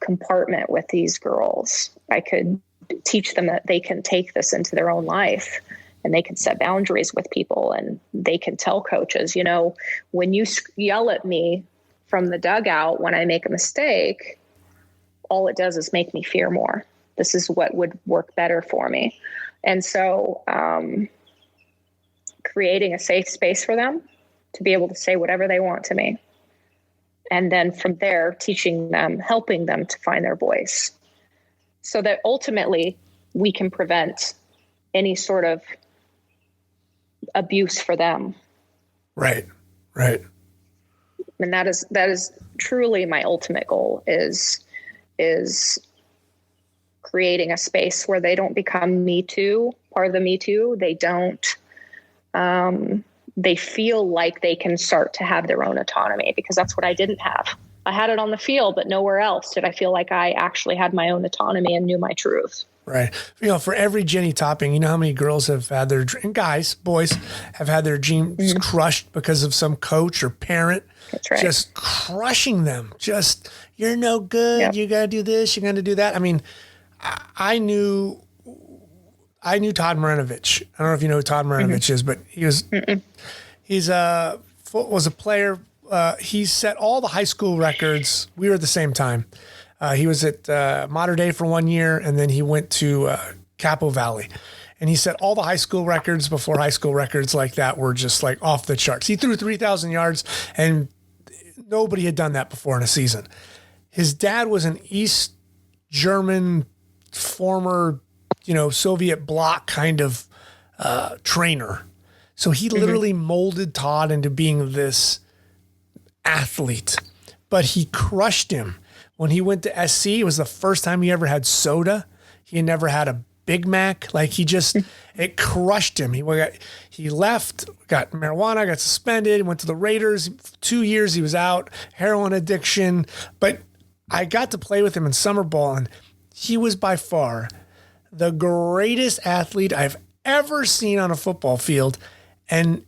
compartment with these girls. I could teach them that they can take this into their own life, and they can set boundaries with people, and they can tell coaches, when you yell at me from the dugout when I make a mistake, all it does is make me fear more. This is what would work better for me. And so creating a safe space for them to be able to say whatever they want to me. And then from there, teaching them, helping them to find their voice, so that ultimately we can prevent any sort of abuse for them. Right. And that is truly my ultimate goal, is creating a space where they don't become Me Too, part of the Me Too. They don't, they feel like they can start to have their own autonomy, because that's what I didn't have. I had it on the field, but nowhere else did I feel like I actually had my own autonomy and knew my truth. Right. For every Jenny Topping, you know how many girls have had their, and guys, boys, have had their dreams crushed because of some coach or parent. That's right. Just crushing them. Just, you're no good. Yep. You got to do this. You're going to do that. I mean, I knew Todd Marinovich. I don't know if you know who Todd Marinovich is, but was a player. He set all the high school records. We were at the same time. He was at Mater Dei for 1 year, and then he went to Capo Valley. And he set all the high school records before high school records like that were just like off the charts. He threw 3,000 yards, and nobody had done that before in a season. His dad was an East German former, Soviet bloc kind of trainer. So he literally molded Todd into being this athlete, but he crushed him. When he went to SC, it was the first time he ever had soda. He had never had a Big Mac. Like it crushed him. He left, got marijuana, got suspended, went to the Raiders. 2 years he was out, heroin addiction. But I got to play with him in summer ball, and he was by far the greatest athlete I've ever seen on a football field. And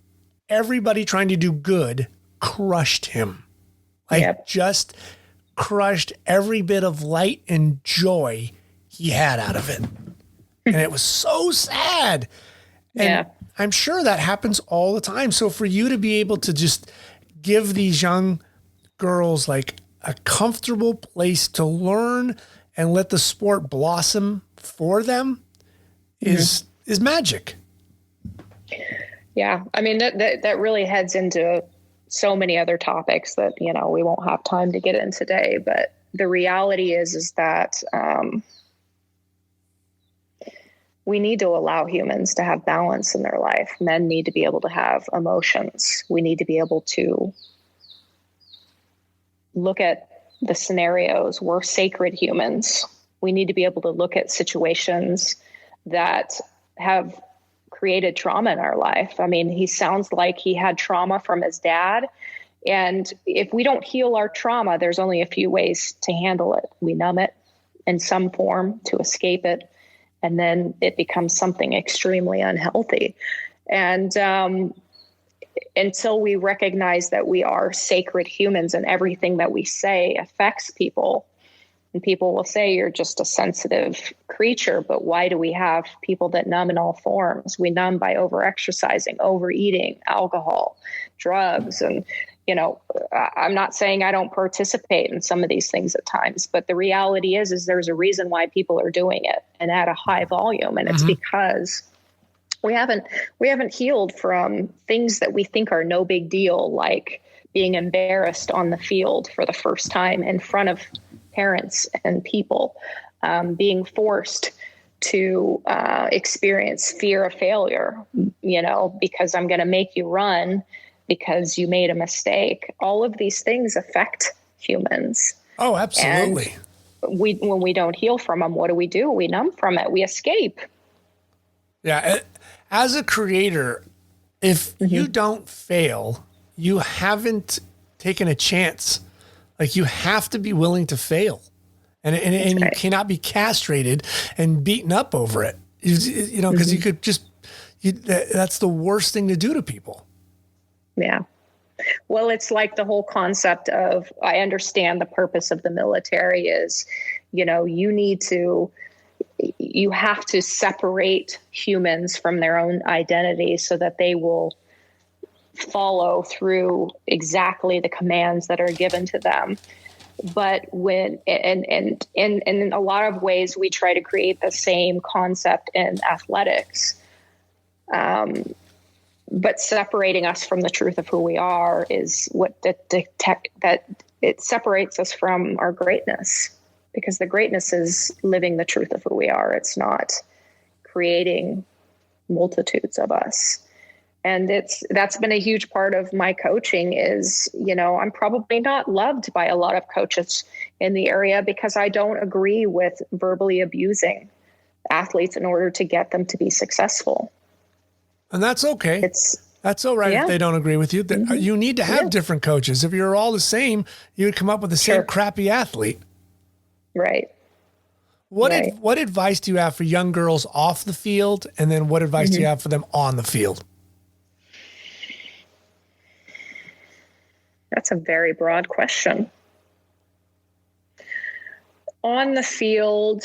everybody trying to do good crushed him. Just crushed every bit of light and joy he had out of it. And it was so sad. And I'm sure that happens all the time. So for you to be able to just give these young girls like a comfortable place to learn and let the sport blossom for them is magic. Yeah. I mean, that really heads into so many other topics that, we won't have time to get in today, but the reality is that, we need to allow humans to have balance in their life. Men need to be able to have emotions. We need to be able to look at the scenarios. We're sacred humans. We need to be able to look at situations that have created trauma in our life. I mean, he sounds like he had trauma from his dad. And if we don't heal our trauma, there's only a few ways to handle it. We numb it in some form to escape it. And then it becomes something extremely unhealthy. And until we recognize that we are sacred humans and everything that we say affects people, and people will say you're just a sensitive creature, but why do we have people that numb in all forms? We numb by overexercising, overeating, alcohol, drugs. And, I'm not saying I don't participate in some of these things at times, but the reality is there's a reason why people are doing it and at a high volume. And it's because we haven't healed from things that we think are no big deal, like being embarrassed on the field for the first time in front of parents and people, being forced to experience fear of failure, because I'm going to make you run because you made a mistake. All of these things affect humans. Oh, absolutely. And when we don't heal from them, what do? We numb from it. We escape. Yeah. As a creator, if you don't fail, you haven't taken a chance. Like, you have to be willing to fail. And you cannot be castrated and beaten up over it. Because you could that's the worst thing to do to people. Yeah. Well, it's like the whole concept of, I understand the purpose of the military is, you have to separate humans from their own identity so that they will follow through exactly the commands that are given to them. But when, and in a lot of ways, we try to create the same concept in athletics. But separating us from the truth of who we are is what that it separates us from our greatness, because the greatness is living the truth of who we are. It's not creating multitudes of us. And that's been a huge part of my coaching is, I'm probably not loved by a lot of coaches in the area because I don't agree with verbally abusing athletes in order to get them to be successful. And that's okay. That's all right if they don't agree with you. You need to have different coaches. If you're all the same, you would come up with the same crappy athlete. Right. What advice do you have for young girls off the field? And then what advice do you have for them on the field? That's a very broad question. On the field,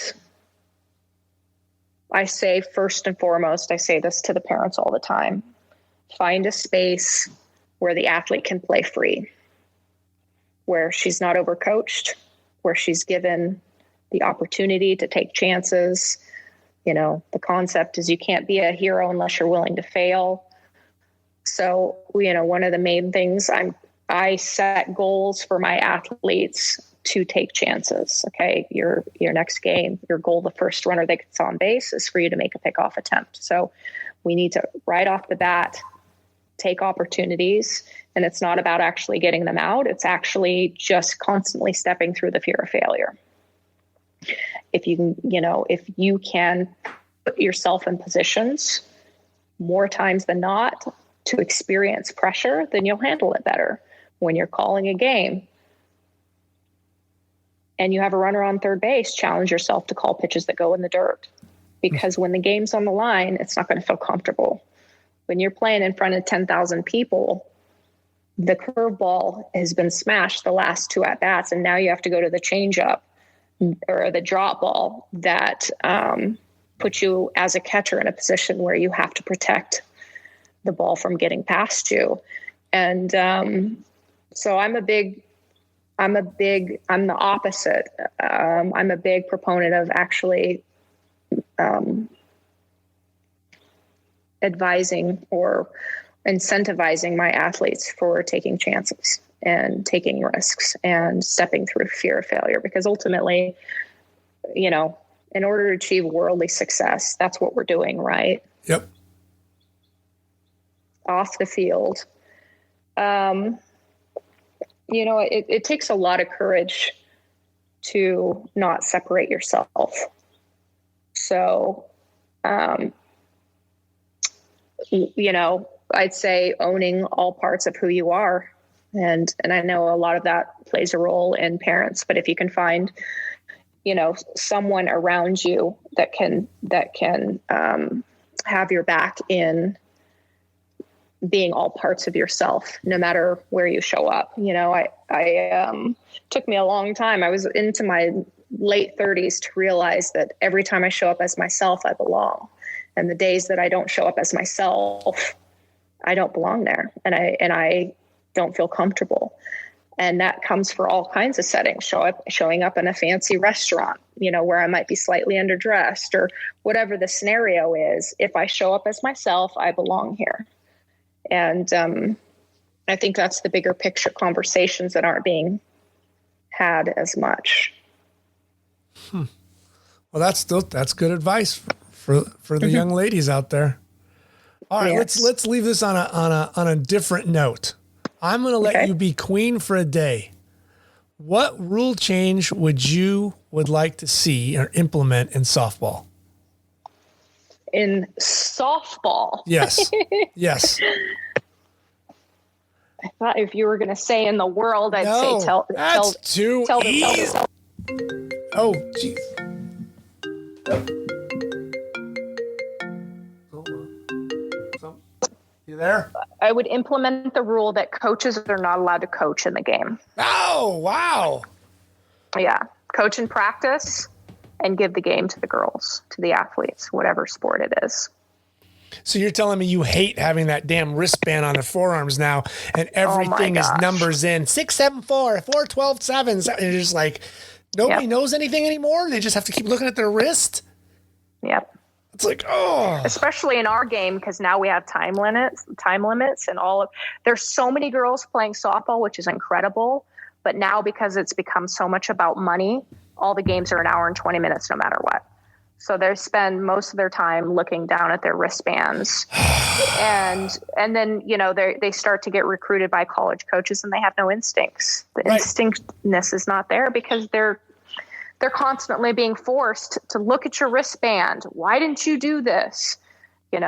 I say first and foremost, I say this to the parents all the time, find a space where the athlete can play free, where she's not overcoached, where she's given the opportunity to take chances. The concept is you can't be a hero unless you're willing to fail. So, one of the main things I set goals for my athletes to take chances. Okay. Your next game, your goal, the first runner that gets on base is for you to make a pickoff attempt. So we need to right off the bat, take opportunities, and it's not about actually getting them out. It's actually just constantly stepping through the fear of failure. If you can yourself in positions more times than not to experience pressure, then you'll handle it better. When you're calling a game and you have a runner on third base, challenge yourself to call pitches that go in the dirt. Because when the game's on the line, it's not going to feel comfortable. When you're playing in front of 10,000 people, the curveball has been smashed the last 2 at-bats, and now you have to go to the changeup or the drop ball that puts you as a catcher in a position where you have to protect the ball from getting past you. And so I'm the opposite. I'm a big proponent of actually advising or incentivizing my athletes for taking chances and taking risks and stepping through fear of failure, because ultimately, in order to achieve worldly success, that's what we're doing, right? Yep. Off the field. It takes a lot of courage to not separate yourself. So, I'd say owning all parts of who you are. And I know a lot of that plays a role in parents, but if you can find, someone around you that can have your back in being all parts of yourself, no matter where you show up. I took me a long time. I was into my late 30s to realize that every time I show up as myself, I belong. And the days that I don't show up as myself, I don't belong there. And I don't feel comfortable. And that comes for all kinds of settings, showing up in a fancy restaurant, where I might be slightly underdressed or whatever the scenario is. If I show up as myself, I belong here. And I think that's the bigger picture conversations that aren't being had as much. Well, that's good advice for the young ladies out there. All right, yes. let's leave this on a different note. I'm going to let you be queen for a day. What rule change would like to see or implement in softball? In softball? Yes. Yes. I thought if you were going to say in the world, I'd say tell too easy. Oh, geez. You there? I would implement the rule that coaches are not allowed to coach in the game. Oh, wow. Yeah. Coach in practice and give the game to the girls, to the athletes, whatever sport it is. So you're telling me you hate having that damn wristband on their forearms now, and everything is numbers in 6, 7, 4, 4, 12, 7. And you're just like, nobody knows anything anymore. They just have to keep looking at their wrist. Yep. It's like, oh. Especially in our game, because now we have time limits and there's so many girls playing softball, which is incredible. But now because it's become so much about money, all the games are an hour and 20 minutes no matter what. So they spend most of their time looking down at their wristbands. and then, they start to get recruited by college coaches and they have no instincts. The instinctness is not there because they're constantly being forced to look at your wristband. Why didn't you do this? You're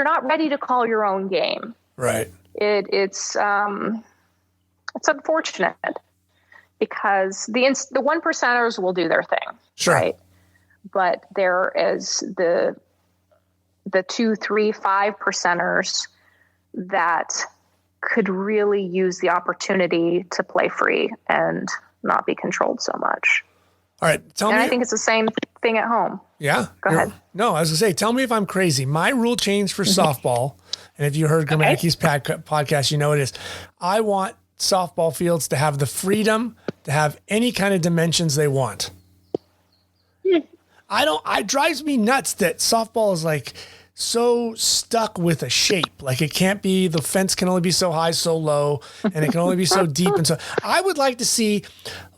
not ready to call your own game. Right. It's unfortunate because the 1%ers will do their thing. Sure. Right. But there is the 2, 3, 5%ers that could really use the opportunity to play free and not be controlled so much. All right. I think it's the same thing at home. Yeah. Go ahead. No, I was going to say, tell me if I'm crazy. My rule change for softball, and if you heard Grammatic's podcast, you know it is. I want softball fields to have the freedom to have any kind of dimensions they want. It drives me nuts that softball is like so stuck with a shape. Like it can't be, the fence can only be so high, so low, and it can only be so deep. And so I would like to see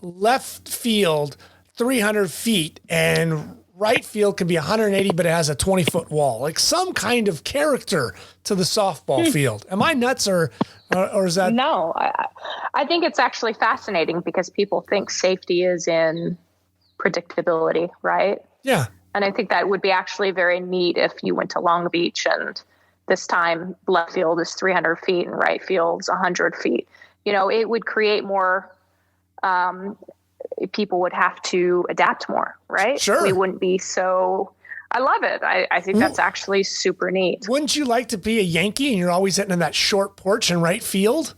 left field 300 feet and right field can be 180, but it has a 20-foot wall, like some kind of character to the softball field. Am I nuts or is that? No, I think it's actually fascinating because people think safety is in predictability, right? Yeah. And I think that would be actually very neat if you went to Long Beach and this time left field is 300 feet and right field's 100 feet. It would create more, people would have to adapt more, right? Sure. We wouldn't be so, I love it. I think that's actually super neat. Wouldn't you like to be a Yankee and you're always sitting in that short porch in right field?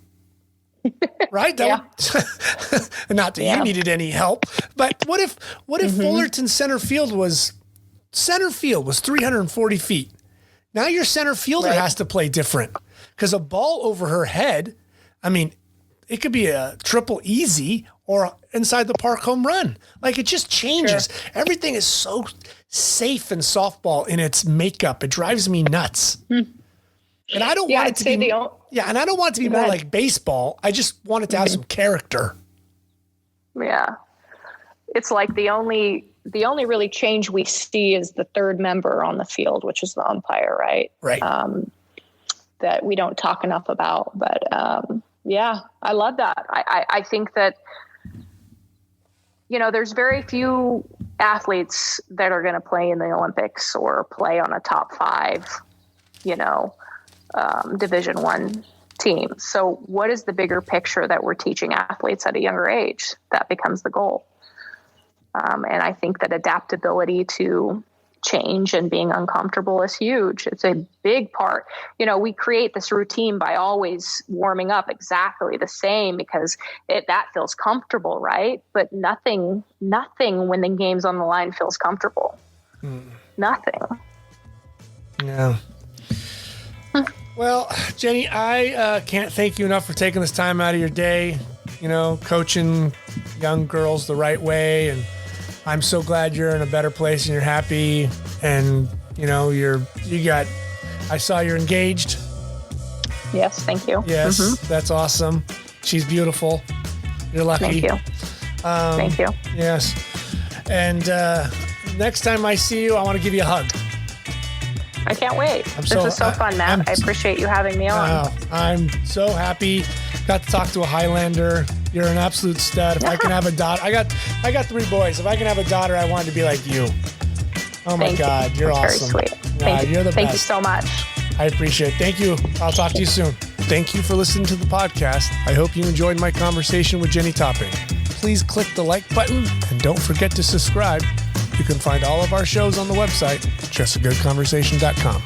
Right? Yeah. Not that you needed any help, but what if Fullerton center field was 340 feet? Now your center fielder has to play different because a ball over her head, it could be a triple easy or inside the park home run. Like, it just changes. Sure. Everything is so safe in softball in its makeup. It drives me nuts. And I don't want it to be and I don't want it to be more like baseball. I just want it to have some character. Yeah. It's like the only really change we see is the third member on the field, which is the umpire, right? Right. That we don't talk enough about. But I love that. I think that, there's very few athletes that are going to play in the Olympics or play on a top 5, Division I team. So what is the bigger picture that we're teaching athletes at a younger age? That becomes the goal. And I think that adaptability to change and being uncomfortable is huge. It's a big part. We create this routine by always warming up exactly the same because that feels comfortable, right? But nothing when the game's on the line feels comfortable. Nothing. Yeah. Well, Jenny, I can't thank you enough for taking this time out of your day, coaching young girls the right way. And I'm so glad you're in a better place and you're happy. And, I saw you're engaged. Yes. Thank you. Yes. That's awesome. She's beautiful. You're lucky. Thank you. Thank you. Yes. And next time I see you, I want to give you a hug. I can't wait. This was so fun, Matt. I appreciate you having me on. I'm so happy. Got to talk to a Highlander. You're an absolute stud. If I can have a daughter, I got 3 boys. If I can have a daughter, I want to be like you. Oh my God, you're awesome. Very sweet. You're the best. Thank you so much. I appreciate it. Thank you. I'll talk to you soon. Thank you for listening to the podcast. I hope you enjoyed my conversation with Jenny Topping. Please click the like button and don't forget to subscribe. You can find all of our shows on the website, justagoodconversation.com.